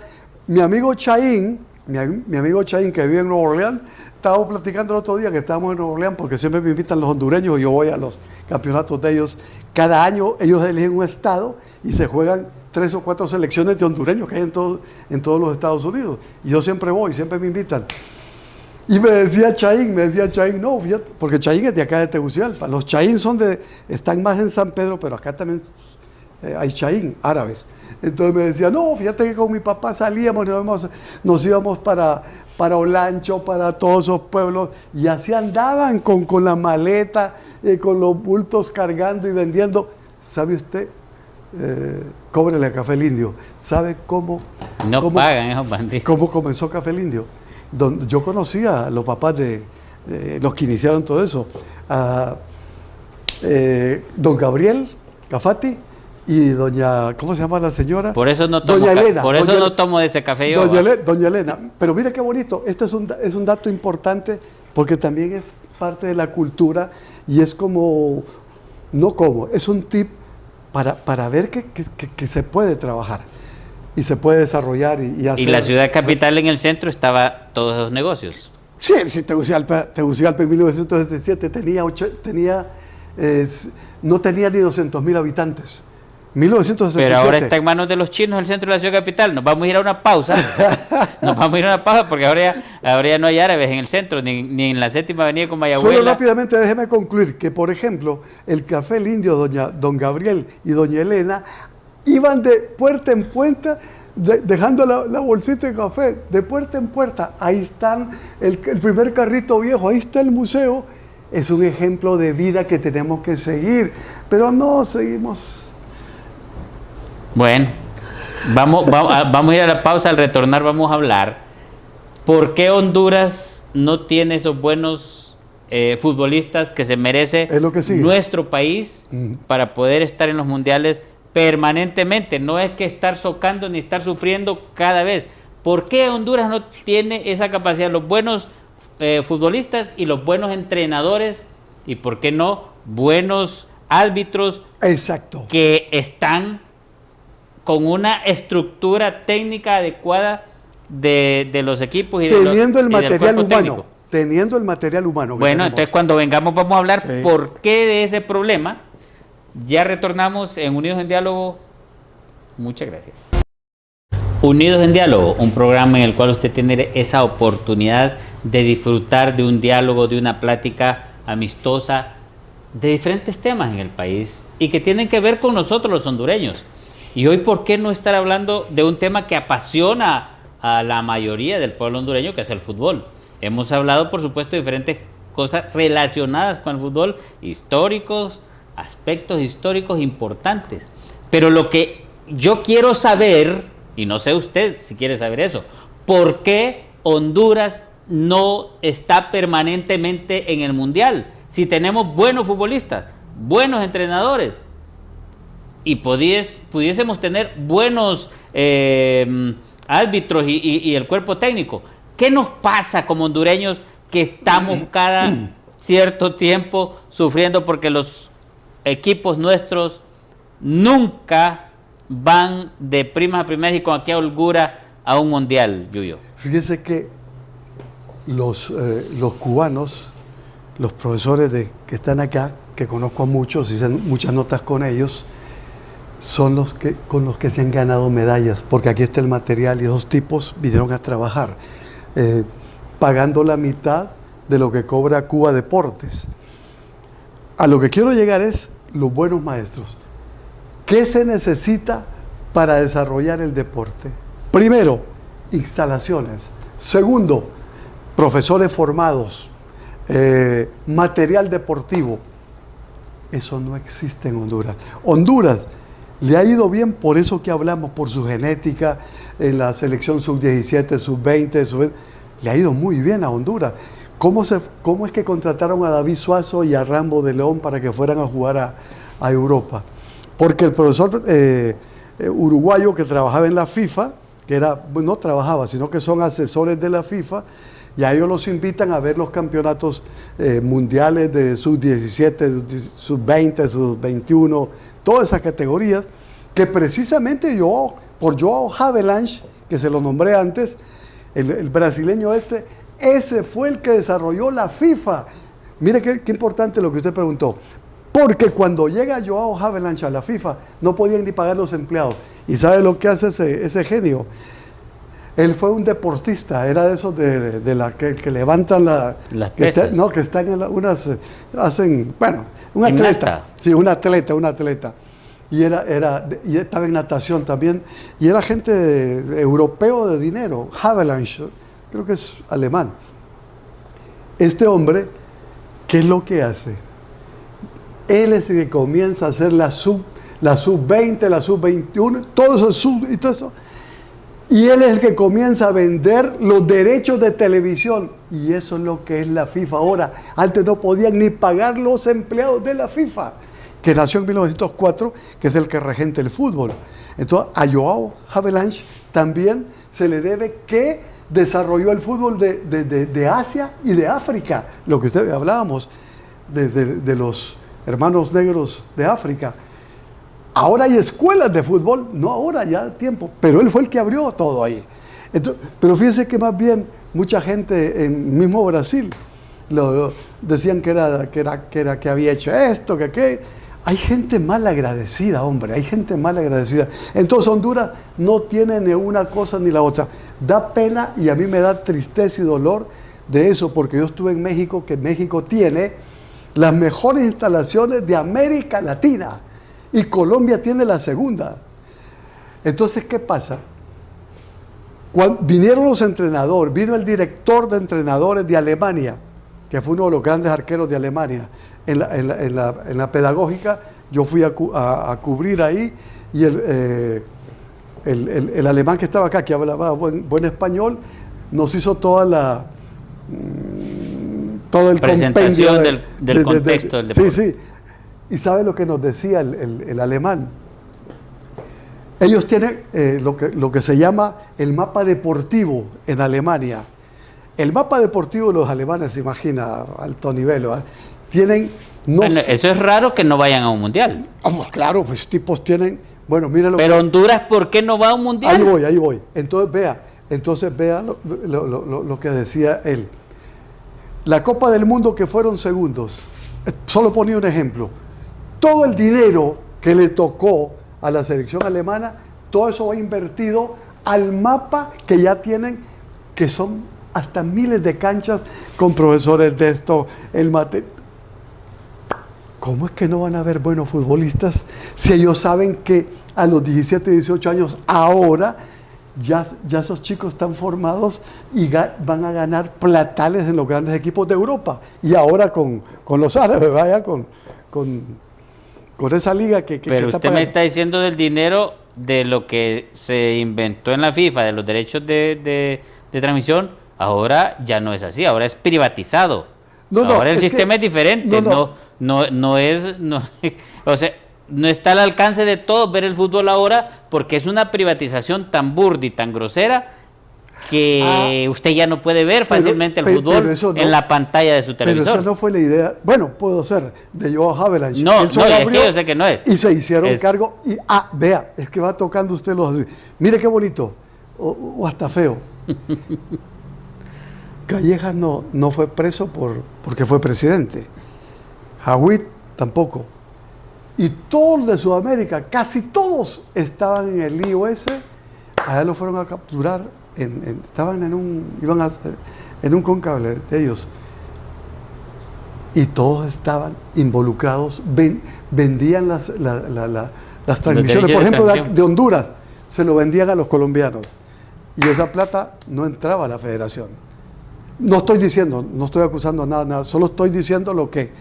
Mi amigo Chaín, que vive en Nueva Orleans, estábamos platicando el otro día que estábamos en Nueva Orleans porque siempre me invitan los hondureños y yo voy a los campeonatos de ellos. Cada año ellos eligen un estado y se juegan 3 o 4 selecciones de hondureños que hay en todos los Estados Unidos. Y yo siempre voy, siempre me invitan. Y me decía Chaín, no, fíjate, porque Chaín es de acá de Tegucigalpa. Los Chaín están más en San Pedro, pero acá también hay Chaín, árabes. Entonces me decía, no, fíjate que con mi papá salíamos, nos íbamos para Olancho, para todos esos pueblos, y así andaban con la maleta, con los bultos cargando y vendiendo. ¿Sabe usted? Cóbrele a Café el Indio. ¿Sabe cómo pagan esos bandidos? ¿Cómo comenzó Café el Indio? Yo conocía a los papás de los que iniciaron todo eso, a don Gabriel Cafati y doña, ¿cómo se llama la señora? Por eso no tomo, doña Elena, no tomo de ese café yo. Doña Elena. Pero mire qué bonito, este es un dato importante porque también es parte de la cultura y es es un tip para ver que se puede trabajar y se puede desarrollar y hacer. Y la ciudad capital en el centro estaba todos esos negocios. Sí, Tegucigalpa en 1977 no tenía ni 200,000 habitantes. 1967. Pero ahora está en manos de los chinos el centro de la ciudad capital. Nos vamos a ir a una pausa. Porque ahora ya no hay árabes en el centro, ni en la 7ª avenida con Mayagüela. Solo rápidamente déjeme concluir que, por ejemplo, el Café El Indio, don Gabriel y doña Elena, iban de puerta en puerta, dejando la bolsita de café, de puerta en puerta. Ahí están el primer carrito viejo, ahí está el museo. Es un ejemplo de vida que tenemos que seguir, pero no seguimos. Bueno, vamos a ir a la pausa. Al retornar vamos a hablar por qué Honduras no tiene esos buenos futbolistas que se merece nuestro país para poder estar en los mundiales permanentemente. No es que estar socando ni estar sufriendo cada vez. ¿Por qué Honduras no tiene esa capacidad? Los buenos futbolistas y los buenos entrenadores, y por qué no buenos árbitros. Exacto. Que están con una estructura técnica adecuada de los equipos y teniendo el material humano. Teniendo el material humano. Bueno, entonces cuando vengamos vamos a hablar por qué de ese problema. Ya retornamos en Unidos en Diálogo. Muchas gracias. Unidos en Diálogo, un programa en el cual usted tiene esa oportunidad de disfrutar de un diálogo, de una plática amistosa de diferentes temas en el país y que tienen que ver con nosotros los hondureños. Y hoy, ¿por qué no estar hablando de un tema que apasiona a la mayoría del pueblo hondureño, que es el fútbol? Hemos hablado, por supuesto, de diferentes cosas relacionadas con el fútbol, históricos, aspectos históricos importantes. Pero lo que yo quiero saber, y no sé usted si quiere saber eso, ¿por qué Honduras no está permanentemente en el Mundial. Si tenemos buenos futbolistas, buenos entrenadores, y pudiésemos tener buenos árbitros y el cuerpo técnico, ¿qué nos pasa como hondureños que estamos cada cierto tiempo sufriendo porque los equipos nuestros nunca van de primas a primeras y con aquella holgura a un mundial, Yuyo? Fíjese que los cubanos, los profesores que están acá, que conozco a muchos, hice muchas notas con ellos, son con los que se han ganado medallas, porque aquí está el material y esos tipos vinieron a trabajar, pagando la mitad de lo que cobra Cuba Deportes. A lo que quiero llegar es los buenos maestros. ¿Qué se necesita para desarrollar el deporte? Primero, instalaciones. Segundo, profesores formados, material deportivo. Eso no existe en Honduras. Honduras le ha ido bien por eso que hablamos, por su genética, en la selección sub-17, sub-20, le ha ido muy bien a Honduras. ¿Cómo es que contrataron a David Suazo y a Rambo de León para que fueran a jugar a Europa? Porque el profesor uruguayo que trabajaba en la FIFA, que no trabajaba, sino que son asesores de la FIFA, y a ellos los invitan a ver los campeonatos mundiales de sub-17, sub-20, sub-21, todas esas categorías, que precisamente por Joao Havelange, que se lo nombré antes, el brasileño ese fue el que desarrolló la FIFA. Mire qué importante lo que usted preguntó. Porque cuando llega Joao Havelange a la FIFA, no podían ni pagar los empleados. ¿Y sabe lo que hace ese genio? Él fue un deportista, era de esos de la que levantan las pesas. Que están en hacen, bueno, un Gimnasta. atleta. Sí, un atleta. Y y estaba en natación también. Y era gente europeo de dinero. Havelange, creo que es alemán. Este hombre, ¿qué es lo que hace? Él es el que comienza a hacer la sub-20, la sub-21, todo eso y todo eso. Y él es el que comienza a vender los derechos de televisión. Y eso es lo que es la FIFA ahora. Antes no podían ni pagar los empleados de la FIFA, que nació en 1904, que es el que regenta el fútbol. Entonces, a Joao Havelange también se le debe que desarrolló el fútbol de Asia y de África. Lo que ustedes hablábamos de los hermanos negros de África. Ahora hay escuelas de fútbol, no ahora, ya tiempo, pero él fue el que abrió todo ahí. Entonces, pero fíjense que más bien mucha gente en mismo Brasil decían que había hecho esto, que hay gente mal agradecida, hombre, hay gente mal agradecida. Entonces Honduras no tiene ni una cosa ni la otra. Da pena y a mí me da tristeza y dolor de eso, porque yo estuve en México, que México tiene las mejores instalaciones de América Latina. Y Colombia tiene la segunda. Entonces, ¿qué pasa? Cuando vinieron los entrenadores, vino el director de entrenadores de Alemania, que fue uno de los grandes arqueros de Alemania. En la pedagógica, yo fui a cubrir ahí, y el alemán que estaba acá, que hablaba buen español, nos hizo todo el presentación del contexto del deporte. Sí. ¿Y sabe lo que nos decía el alemán? Ellos tienen lo que se llama el mapa deportivo en Alemania. El mapa deportivo de los alemanes, se imagina, a alto nivel, ¿verdad? Tienen... eso es raro que no vayan a un mundial. Claro, pues tipos tienen... Bueno, míralo. Pero Honduras, ¿por qué no va a un mundial? Ahí voy. Entonces vea lo que decía él. La Copa del Mundo, que fueron segundos, solo ponía un ejemplo. Todo el dinero que le tocó a la selección alemana, todo eso va invertido al mapa que ya tienen, que son hasta miles de canchas con profesores de esto, el mate. ¿Cómo es que no van a haber buenos futbolistas si ellos saben que a los 17, 18 años ahora ya esos chicos están formados y van a ganar platales en los grandes equipos de Europa? Y ahora con los árabes, vaya, con esa liga que pero está usted me está diciendo del dinero de lo que se inventó en la FIFA, de los derechos de transmisión, Ahora ya no es así, ahora es privatizado. Ahora el sistema es diferente, no es, o sea, no está al alcance de todos ver el fútbol ahora porque es una privatización tan burda y tan grosera que usted ya no puede ver fácilmente el fútbol en la pantalla de su televisor. Pero esa no fue la idea, bueno, puedo ser, de Joao Havelange. No, es que yo sé que no es. Y se hicieron cargo, y vea, es que va tocando usted los... Mire qué bonito, o hasta feo. Callejas no fue preso porque fue presidente. Jawid tampoco. Y todos de Sudamérica, casi todos estaban en el lío ese. Allá lo fueron a capturar. Estaban en un cónclave de ellos. Y todos estaban involucrados. Vendían las transmisiones, por ejemplo, de Honduras. Se lo vendían a los colombianos. Y esa plata no entraba a la federación. No estoy diciendo, no estoy acusando nada, solo estoy diciendo lo que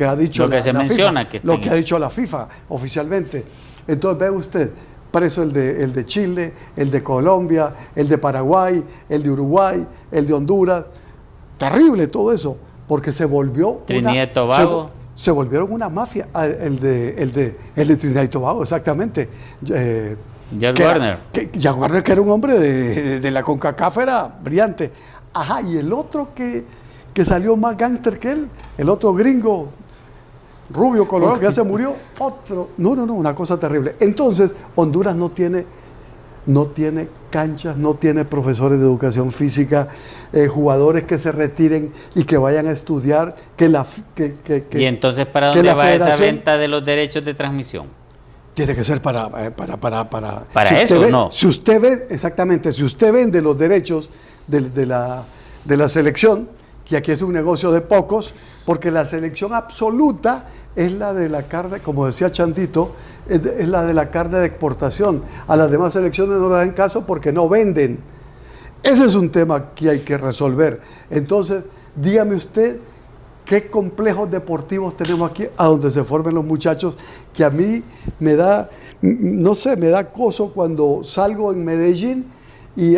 ha dicho la FIFA, lo que ha dicho la FIFA oficialmente. Entonces ve usted, preso el de Chile, el de Colombia, el de Paraguay, el de Uruguay, el de Honduras. Terrible todo eso, porque se volvió Trinidad y Tobago. Se volvieron una mafia, el de Trinidad y Tobago, exactamente. Jack Warner. Jack Warner, que era un hombre de la CONCACAF, era brillante. Ajá, y el otro que salió más gángster que él, el otro gringo, rubio, colorado, que ya se murió, otro. No, una cosa terrible. Entonces, Honduras no tiene canchas, no tiene profesores de educación física, jugadores que se retiren y que vayan a estudiar. ¿Y entonces para dónde va esa venta de los derechos de transmisión? Tiene que ser para eso, ¿no? Si usted ve, exactamente, si usted vende los derechos de la selección, que aquí es un negocio de pocos, porque la selección absoluta es la de la carne, como decía Chantito, es la de la carne de exportación. A las demás selecciones no le dan caso porque no venden. Ese es un tema que hay que resolver. Entonces, dígame usted, ¿qué complejos deportivos tenemos aquí a donde se formen los muchachos? Que a mí me da, no sé, me da coso cuando salgo en Medellín y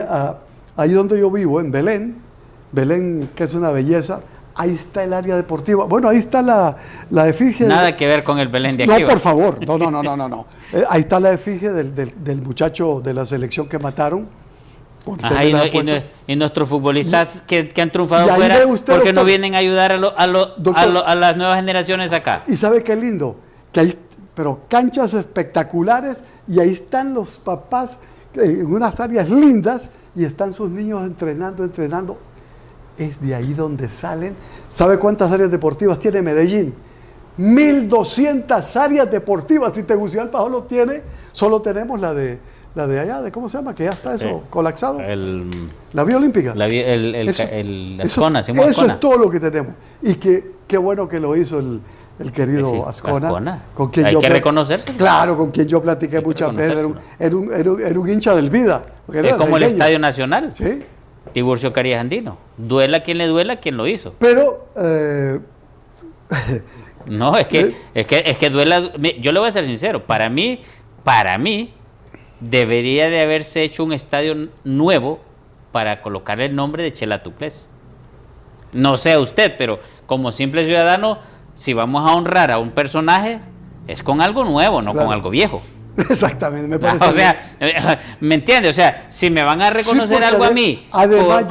ahí donde yo vivo, en Belén, que es una belleza, ahí está el área deportiva. Bueno, ahí está la efigie. Nada que ver con el Belén de aquí. No, por favor, no. Ahí está la efigie del muchacho de la selección que mataron. Ajá, y nuestros futbolistas que han triunfado fuera, ¿por qué no vienen a ayudar a las nuevas generaciones acá? Y sabe qué lindo, que hay pero canchas espectaculares y ahí están los papás en unas áreas lindas y están sus niños entrenando. Es de ahí donde salen. ¿Sabe cuántas áreas deportivas tiene Medellín? 1.200 áreas deportivas. Si Tegucigalpa solo tenemos la de allá, de ¿cómo se llama? Que ya está eso colapsado. La Vía Olímpica. Ascona, eso es todo lo que tenemos. Y qué bueno que lo hizo el querido Ascona. Con quien hay que reconocerse. Claro, con quien yo platiqué muchas veces. Era un hincha del Vida. Es como el Estadio Nacional. Sí. Tiburcio Carías Andino. Duela quien le duela, quien lo hizo. Pero... no, es que duela... Yo le voy a ser sincero. Para mí, debería de haberse hecho un estadio nuevo para colocar el nombre de Chela Tuclés. No sé usted, pero como simple ciudadano, si vamos a honrar a un personaje, es con algo nuevo, no con algo viejo. Exactamente, me parece. O sea, ¿me entiende? O sea, si me van a reconocer algo a mí. Además,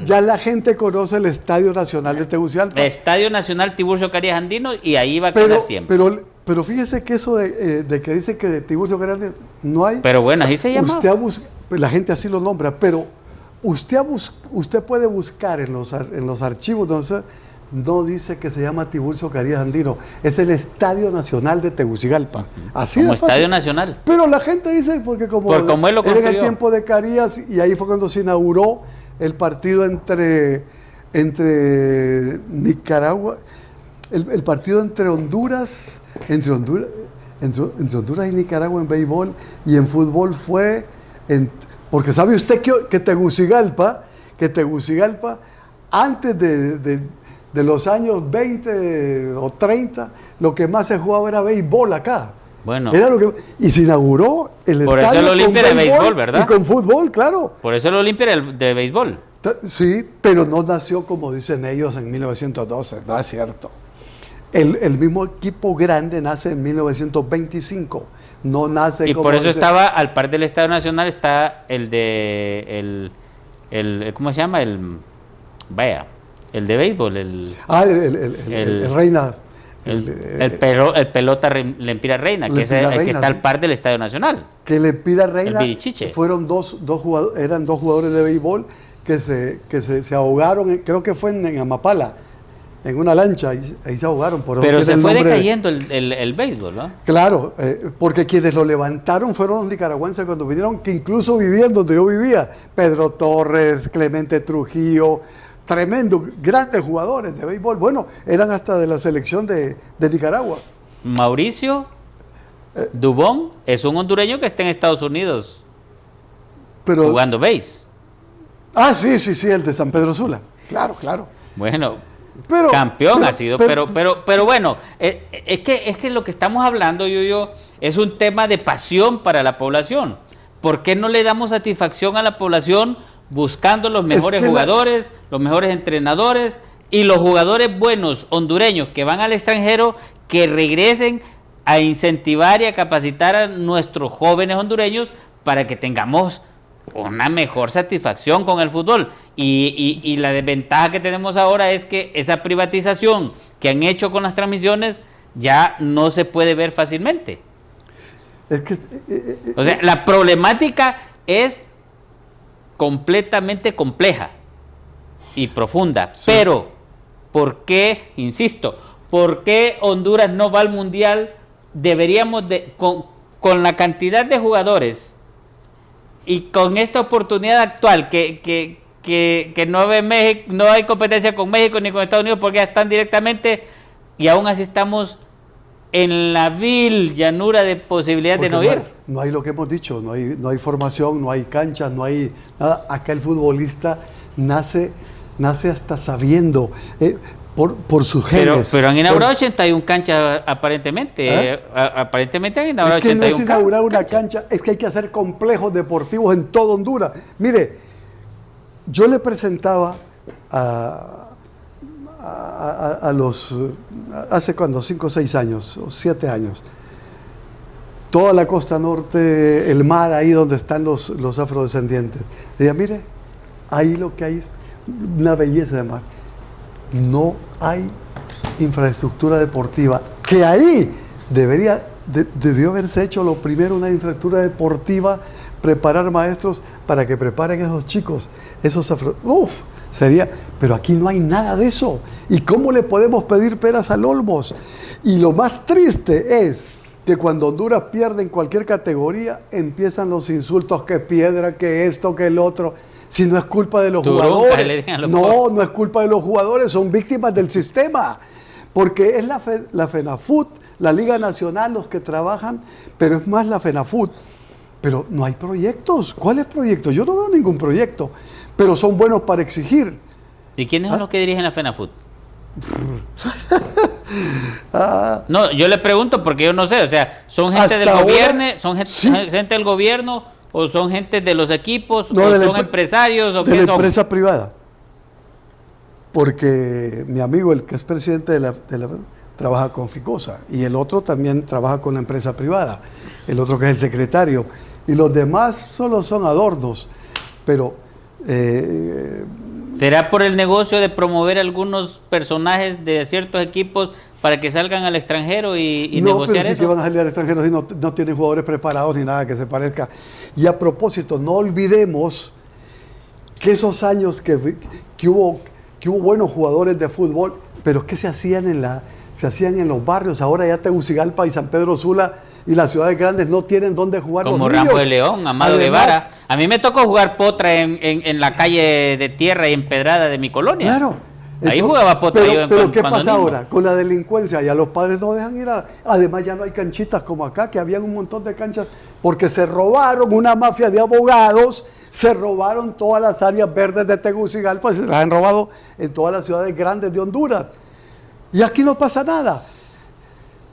ya la gente conoce el Estadio Nacional de Tegucigalpa. El Estadio Nacional Tiburcio Carías Andino, y ahí va a quedar siempre. Pero fíjese que eso de que dice que de Tiburcio Carías Andino no hay. Pero bueno, así se llama. La gente así lo nombra, pero usted puede buscar en los archivos donde no dice que se llama Tiburcio Carías Andino, es el Estadio Nacional de Tegucigalpa. Así como de fácil. Estadio Nacional. Pero la gente dice, porque como él lo era en el tiempo de Carías, y ahí fue cuando se inauguró el partido entre Nicaragua, el partido entre Honduras y Nicaragua en béisbol, y en fútbol fue, porque sabe usted que Tegucigalpa, antes de los años 20 o 30, lo que más se jugaba era béisbol acá. Bueno. Y se inauguró el por estadio eso el Olimpia de béisbol, ¿verdad? Y con fútbol, claro. Por eso el Olimpia era de béisbol. Sí, pero no nació como dicen ellos en 1912, no es cierto. El mismo equipo grande nace en 1925, no nace Y como... por eso dice, estaba, al par del Estadio Nacional, está el de, ¿cómo se llama? Vaya, el de béisbol, el Reina... el pelota Lempira Reina, que es el que está al par del Estadio Nacional. Que Lempira Reina El Virichiche. fueron dos jugadores, eran dos jugadores de béisbol que se ahogaron, creo que fue en Amapala, en una lancha, ahí se ahogaron. Pero se fue decayendo el béisbol, ¿no? Claro, porque quienes lo levantaron fueron los nicaragüenses cuando vinieron, que incluso vivían donde yo vivía. Pedro Torres, Clemente Trujillo, tremendos, grandes jugadores de béisbol. Bueno, eran hasta de la selección de Nicaragua. Mauricio Dubón es un hondureño que está en Estados Unidos jugando béis. Ah, sí, el de San Pedro Sula. Claro. Bueno, campeón ha sido, pero bueno, es que lo que estamos hablando, yo, es un tema de pasión para la población. ¿Por qué no le damos satisfacción a la población buscando los mejores jugadores, los mejores entrenadores y los jugadores buenos hondureños que van al extranjero, que regresen a incentivar y a capacitar a nuestros jóvenes hondureños para que tengamos una mejor satisfacción con el fútbol? Y la desventaja que tenemos ahora es que esa privatización que han hecho con las transmisiones ya no se puede ver fácilmente. O sea, la problemática es completamente compleja y profunda, sí. Pero ¿por qué, insisto, por qué Honduras no va al Mundial? Deberíamos con la cantidad de jugadores y con esta oportunidad actual que no hay competencia con México ni con Estados Unidos porque ya están directamente, y aún así estamos en la vil llanura de posibilidad de no ir. No hay lo que hemos dicho, no hay formación, no hay canchas, no hay nada. Acá el futbolista nace hasta sabiendo, por sus genes. Pero han inaugurado 81 canchas aparentemente. Aparentemente han inaugurado 81 canchas. No es inaugurar una cancha, es que hay que hacer complejos deportivos en todo Honduras. Mire, yo le presentaba hace 5 o 6 años, o 7 años, toda la costa norte, el mar, ahí donde están los afrodescendientes. Decía, mire, ahí lo que hay es una belleza de mar. No hay infraestructura deportiva, que ahí debió haberse hecho lo primero, una infraestructura deportiva, preparar maestros para que preparen a esos chicos, pero aquí no hay nada de eso. ¿Y cómo le podemos pedir peras al olmos? Y lo más triste es que cuando Honduras pierde en cualquier categoría, empiezan los insultos, que piedra, que esto, que el otro. Si no es culpa de los jugadores. No es culpa de los jugadores, son víctimas del sistema. Porque es la FENAFUT, la Liga Nacional, los que trabajan, pero es más la FENAFUT. Pero no hay proyectos. ¿Cuáles proyectos? Yo no veo ningún proyecto, pero son buenos para exigir. ¿Y quiénes son los que dirigen la FENAFUT? No, yo le pregunto porque yo no sé, o sea, ¿son gente del gobierno? ¿Son gente del gobierno? ¿O son gente de los equipos? ¿O son empresarios? ¿O de la empresa privada. Porque mi amigo, el que es presidente trabaja con Ficosa, y el otro también trabaja con la empresa privada, el otro que es el secretario, y los demás solo son adornos. Pero ¿será por el negocio de promover algunos personajes de ciertos equipos para que salgan al extranjero y negociar eso? No, pero si van a salir al extranjero y no tienen jugadores preparados ni nada que se parezca. Y a propósito, no olvidemos que esos años que hubo buenos jugadores de fútbol, pero que se hacían en los barrios. Ahora ya Tegucigalpa y San Pedro Sula y las ciudades grandes no tienen dónde jugar. Como Ramos de León, Amado Guevara. A mí me tocó jugar potra en la calle de tierra y empedrada de mi colonia. Claro. Ahí jugaba potra. Pero ¿qué pasa ahora? Con la delincuencia, ya los padres no dejan ir además ya no hay canchitas como acá, que habían un montón de canchas, porque se robaron una mafia de abogados, se robaron todas las áreas verdes de Tegucigalpa, se las han robado en todas las ciudades grandes de Honduras. Y aquí no pasa nada.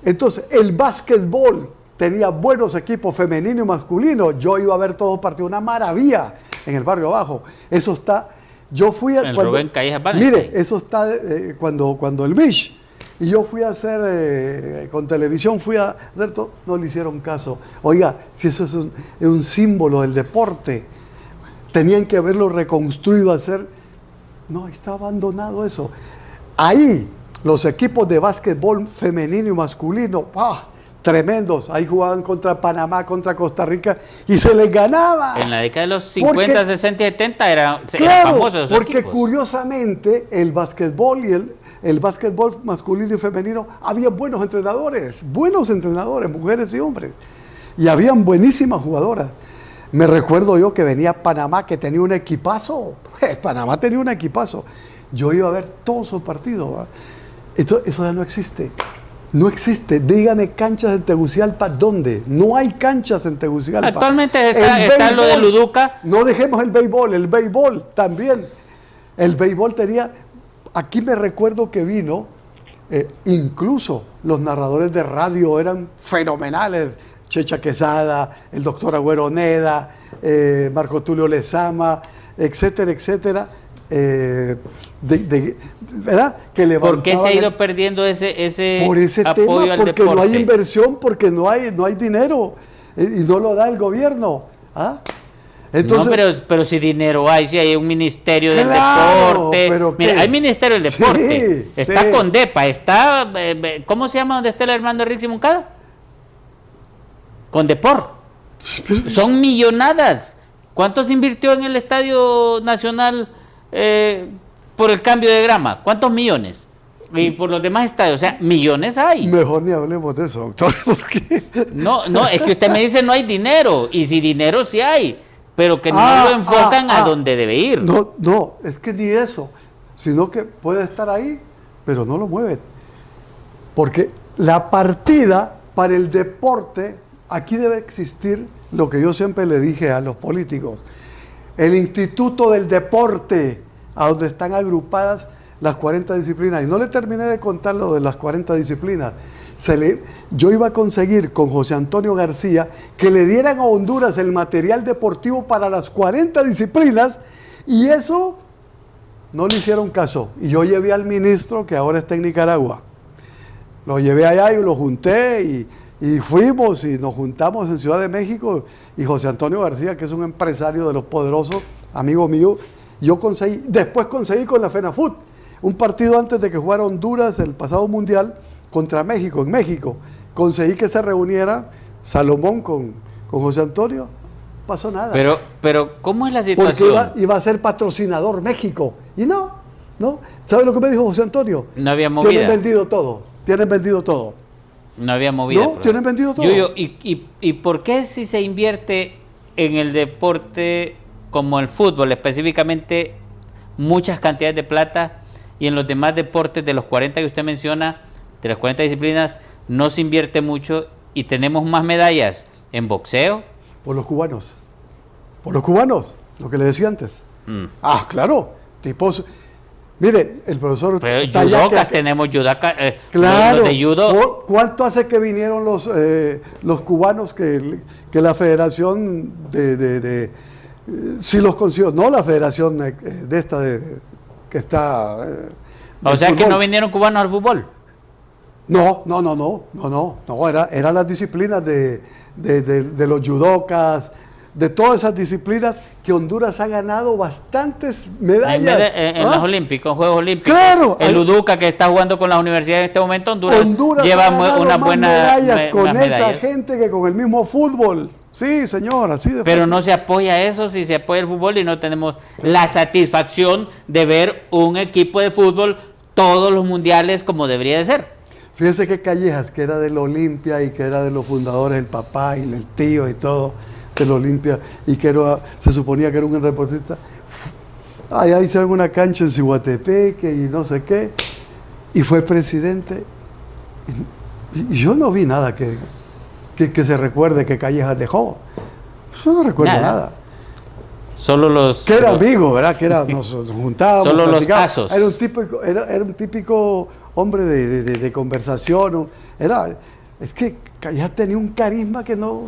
Entonces, el básquetbol tenía buenos equipos femenino y masculino. Yo iba a ver todos los partidos, una maravilla en el barrio abajo. Eso está Yo fui a... El Rubén Callejas Van. Mire, eso está cuando el Mish, y yo fui a hacer, con televisión fui a hacer todo, no le hicieron caso. Oiga, si eso es un símbolo del deporte, tenían que haberlo reconstruido, hacer... No, está abandonado eso. Ahí, los equipos de básquetbol femenino y masculino, ¡ah!, tremendos. Ahí jugaban contra Panamá, contra Costa Rica, y se les ganaba. En la década de los 50, 60 y 70 eran claro, famosos esos porque equipos. Curiosamente el básquetbol y el básquetbol masculino y femenino, había buenos entrenadores, mujeres y hombres. Y habían buenísimas jugadoras. Me recuerdo yo que venía Panamá, que tenía un equipazo. Panamá tenía un equipazo. Yo iba a ver todos sus partidos. ¿Va? Eso ya no existe. No existe. Dígame canchas en Tegucigalpa. ¿Dónde? No hay canchas en Tegucigalpa. Actualmente está lo de Luduca. No dejemos el béisbol también. El béisbol tenía... Aquí me recuerdo que vino, incluso los narradores de radio eran fenomenales. Checha Quesada, el doctor Agüero Neda, Marco Tulio Lezama, etcétera, etcétera. ¿Verdad? Que ¿Por qué se ha ido perdiendo ese por ese apoyo tema, al porque deporte? no hay inversión, porque no hay dinero y no lo da el gobierno. ¿Ah? Entonces, no, pero si dinero hay, si hay un ministerio del claro, deporte. pero Mira, ¿qué? hay ministerio del deporte. Sí, está sí. Condepa, está, ¿cómo se llama donde está el hermano Rixi Moncada? Condepor. Son millonadas. ¿Cuánto se invirtió en el Estadio Nacional por el cambio de grama? ¿Cuántos millones? Y por los demás estadios, o sea, millones hay. Mejor ni hablemos de eso, doctor. Porque... No, es que usted me dice no hay dinero, y si dinero sí hay, pero que no lo enfocan a donde debe ir. No, es que ni eso, sino que puede estar ahí, pero no lo mueven. Porque la partida para el deporte, aquí debe existir lo que yo siempre le dije a los políticos, el Instituto del Deporte, a donde están agrupadas las 40 disciplinas. Y no le terminé de contar lo de las 40 disciplinas. Yo iba a conseguir con José Antonio García que le dieran a Honduras el material deportivo para las 40 disciplinas, y eso no le hicieron caso. Y yo llevé al ministro, que ahora está en Nicaragua. Lo llevé allá y lo junté y fuimos y nos juntamos en Ciudad de México, y José Antonio García, que es un empresario de los poderosos, amigo mío, después conseguí con la FENAFUT, un partido antes de que jugara Honduras el pasado mundial contra México, en México, conseguí que se reuniera Salomón con José Antonio, pasó nada. Pero ¿cómo es la situación? Porque iba a ser patrocinador México, y no, ¿sabe lo que me dijo José Antonio? No había movida. Tienen vendido todo. No había movida. No, tienen vendido todo. ¿Y por qué si se invierte en el deporte como el fútbol específicamente muchas cantidades de plata, y en los demás deportes de los 40 que usted menciona, de las 40 disciplinas, no se invierte mucho y tenemos más medallas en boxeo? Por los cubanos, lo que le decía antes. Claro, tipos... Mire, el profesor... Pero judocas, tenemos judoka, claro, los de judo. ¿Cuánto hace que vinieron los cubanos que la federación sí los consiguió? No la federación que está... o sea, fútbol. que no vinieron cubanos al fútbol. No, eran las disciplinas de los judocas, de todas esas disciplinas que Honduras ha ganado bastantes medallas. En los Olímpicos, Juegos Olímpicos. Claro. El Uduca, que está jugando con las universidades en este momento, Honduras lleva una buena medallas con esa medallas. gente que con el mismo fútbol. Sí, señor, así de Pero fácil. no se apoya eso si se apoya el fútbol, y no tenemos la satisfacción de ver un equipo de fútbol todos los mundiales como debería de ser. Fíjese que Callejas, que era del Olimpia y que era de los fundadores, el papá y el tío y todo del Olimpia, y que se suponía que era un deportista, allá hicieron una cancha en Cihuatepeque y no sé qué, y fue presidente. Y yo no vi nada que se recuerde que Callejas dejó. Yo no recuerdo nada. Solo los... Que era amigo, ¿verdad? Que nos juntábamos. Solo los casos. Era un típico hombre de conversación. Es que Callejas tenía un carisma que no...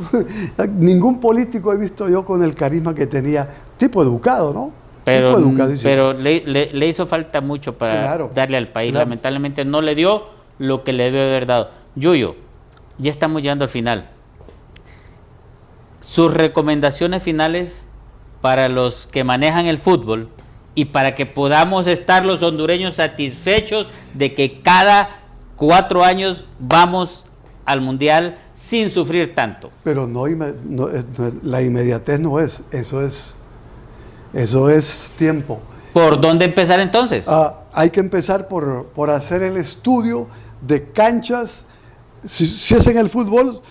Ningún político he visto yo con el carisma que tenía. Tipo educado, ¿no? Pero, tipo de educación. pero le hizo falta mucho para darle al país. Claro. Lamentablemente no le dio lo que le debe haber dado. Yuyo, ya estamos llegando al final. Sus recomendaciones finales para los que manejan el fútbol y para que podamos estar los hondureños satisfechos de que cada 4 años vamos al Mundial sin sufrir tanto. Pero la inmediatez no es, eso es tiempo. ¿Por dónde empezar entonces? Hay que empezar por hacer el estudio de canchas, si es en el fútbol,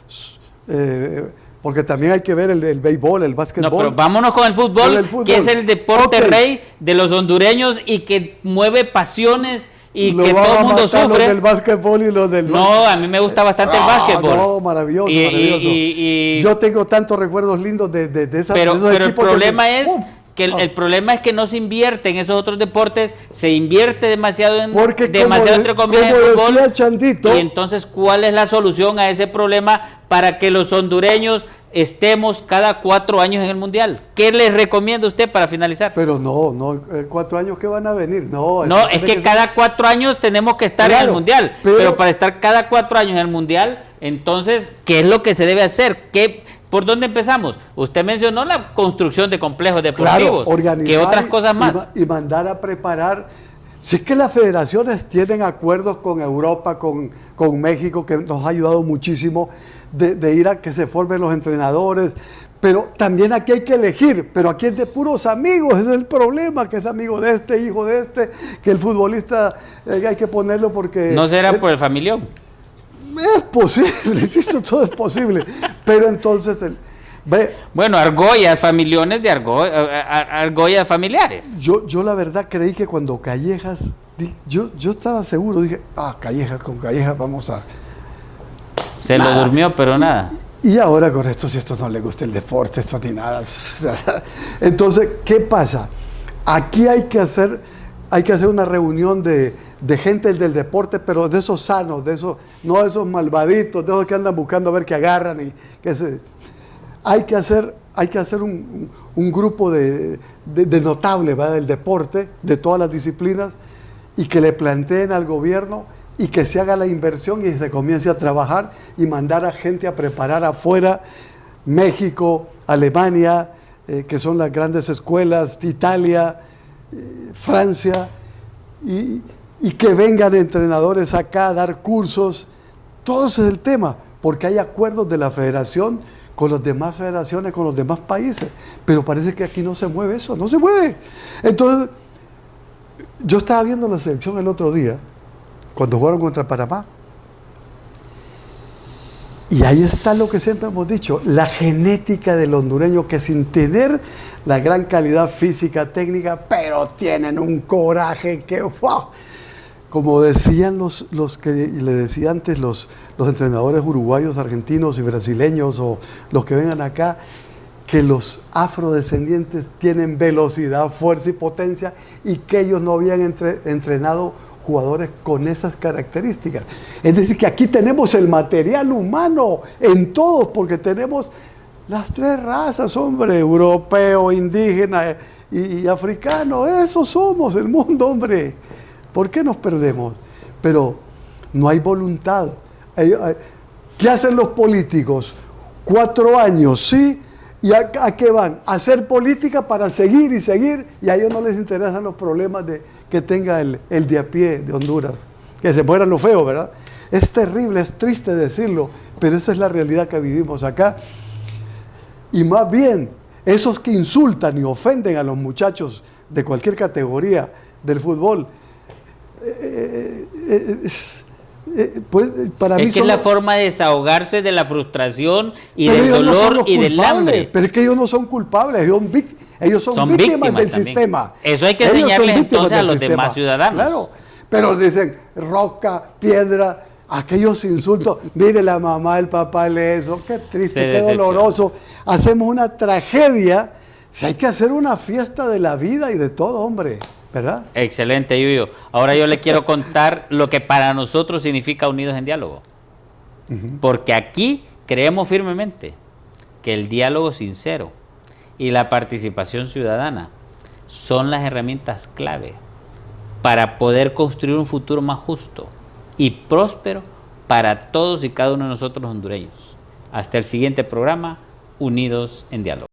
porque también hay que ver el béisbol, el básquetbol. No, pero vámonos con el fútbol, que es el deporte rey de los hondureños y que mueve pasiones y que todo el mundo sufre. Los del básquetbol y los del... No, a mí me gusta bastante el básquetbol. No, maravilloso, maravilloso. Yo tengo tantos recuerdos lindos de esos pero el problema el problema es que no se invierte en esos otros deportes, se invierte demasiado en entre comillas en fútbol. Chandito, y entonces, ¿cuál es la solución a ese problema para que los hondureños estemos cada 4 años en el Mundial? ¿Qué les recomienda usted para finalizar? Pero no, 4 años que van a venir, no. Es que cada 4 años tenemos que estar en el Mundial, pero para estar cada 4 años en el Mundial, entonces, ¿qué es lo que se debe hacer? ¿Por dónde empezamos? Usted mencionó la construcción de complejos deportivos, ¿qué otras cosas más? Y mandar a preparar. Si es que las federaciones tienen acuerdos con Europa, con México, que nos ha ayudado muchísimo de ir a que se formen los entrenadores, pero también aquí hay que elegir, pero aquí es de puros amigos, ese es el problema, que es amigo de este, hijo de este, que el futbolista hay que ponerlo porque... ¿No será por el familión? Es posible, eso todo es posible, pero entonces... Bueno, argollas, familiones de argollas familiares. Yo la verdad creí que cuando Callejas, yo estaba seguro, dije, Callejas, con Callejas vamos a... Se lo durmió, pero nada. Y ahora con esto, si esto no le gusta el deporte, esto ni nada. Entonces, ¿qué pasa? Aquí hay que hacer una reunión de gente del deporte, pero de esos sanos, no de esos malvaditos, de esos que andan buscando a ver qué agarran y hay que hacer un grupo de notables, ¿verdad? Del deporte, de todas las disciplinas, y que le planteen al gobierno y que se haga la inversión y se comience a trabajar y mandar a gente a preparar afuera, México, Alemania, que son las grandes escuelas, Italia, Francia, y que vengan entrenadores acá a dar cursos. Todo ese es el tema, porque hay acuerdos de la federación con las demás federaciones, con los demás países, pero parece que aquí no se mueve eso, no se mueve. Entonces, yo estaba viendo la selección el otro día, cuando jugaron contra Panamá, y ahí está lo que siempre hemos dicho, la genética del hondureño, que sin tener la gran calidad física, técnica, pero tienen un coraje que, ¡wow! Como decían los que le decía antes, los entrenadores uruguayos, argentinos y brasileños, o los que vengan acá, que los afrodescendientes tienen velocidad, fuerza y potencia, y que ellos no habían entrenado jugadores con esas características. Es decir, que aquí tenemos el material humano en todos, porque tenemos las 3 razas, hombre, europeo, indígena y africano. Eso somos, el mundo, hombre. ¿Por qué nos perdemos? Pero no hay voluntad. ¿Qué hacen los políticos? 4 años, ¿sí? ¿Y a qué van? A hacer política para seguir, y a ellos no les interesan los problemas que tenga el de a pie de Honduras. Que se mueran los feos, ¿verdad? Es terrible, es triste decirlo, pero esa es la realidad que vivimos acá. Y más bien, esos que insultan y ofenden a los muchachos de cualquier categoría del fútbol, pues para mí es que es la forma de desahogarse de la frustración y del dolor y del hambre. Pero es que ellos no son culpables, ellos son víctimas del también. Sistema. Eso hay que enseñarles entonces a los demás ciudadanos. Claro, pero dicen roca, piedra, aquellos insultos. Mire, la mamá, el papá lee eso, qué triste, qué doloroso. Hacemos una tragedia. Si hay que hacer una fiesta de la vida y de todo, hombre. ¿Verdad? Excelente, Yuyo. Ahora yo le quiero contar lo que para nosotros significa Unidos en Diálogo. Porque aquí creemos firmemente que el diálogo sincero y la participación ciudadana son las herramientas clave para poder construir un futuro más justo y próspero para todos y cada uno de nosotros los hondureños. Hasta el siguiente programa, Unidos en Diálogo.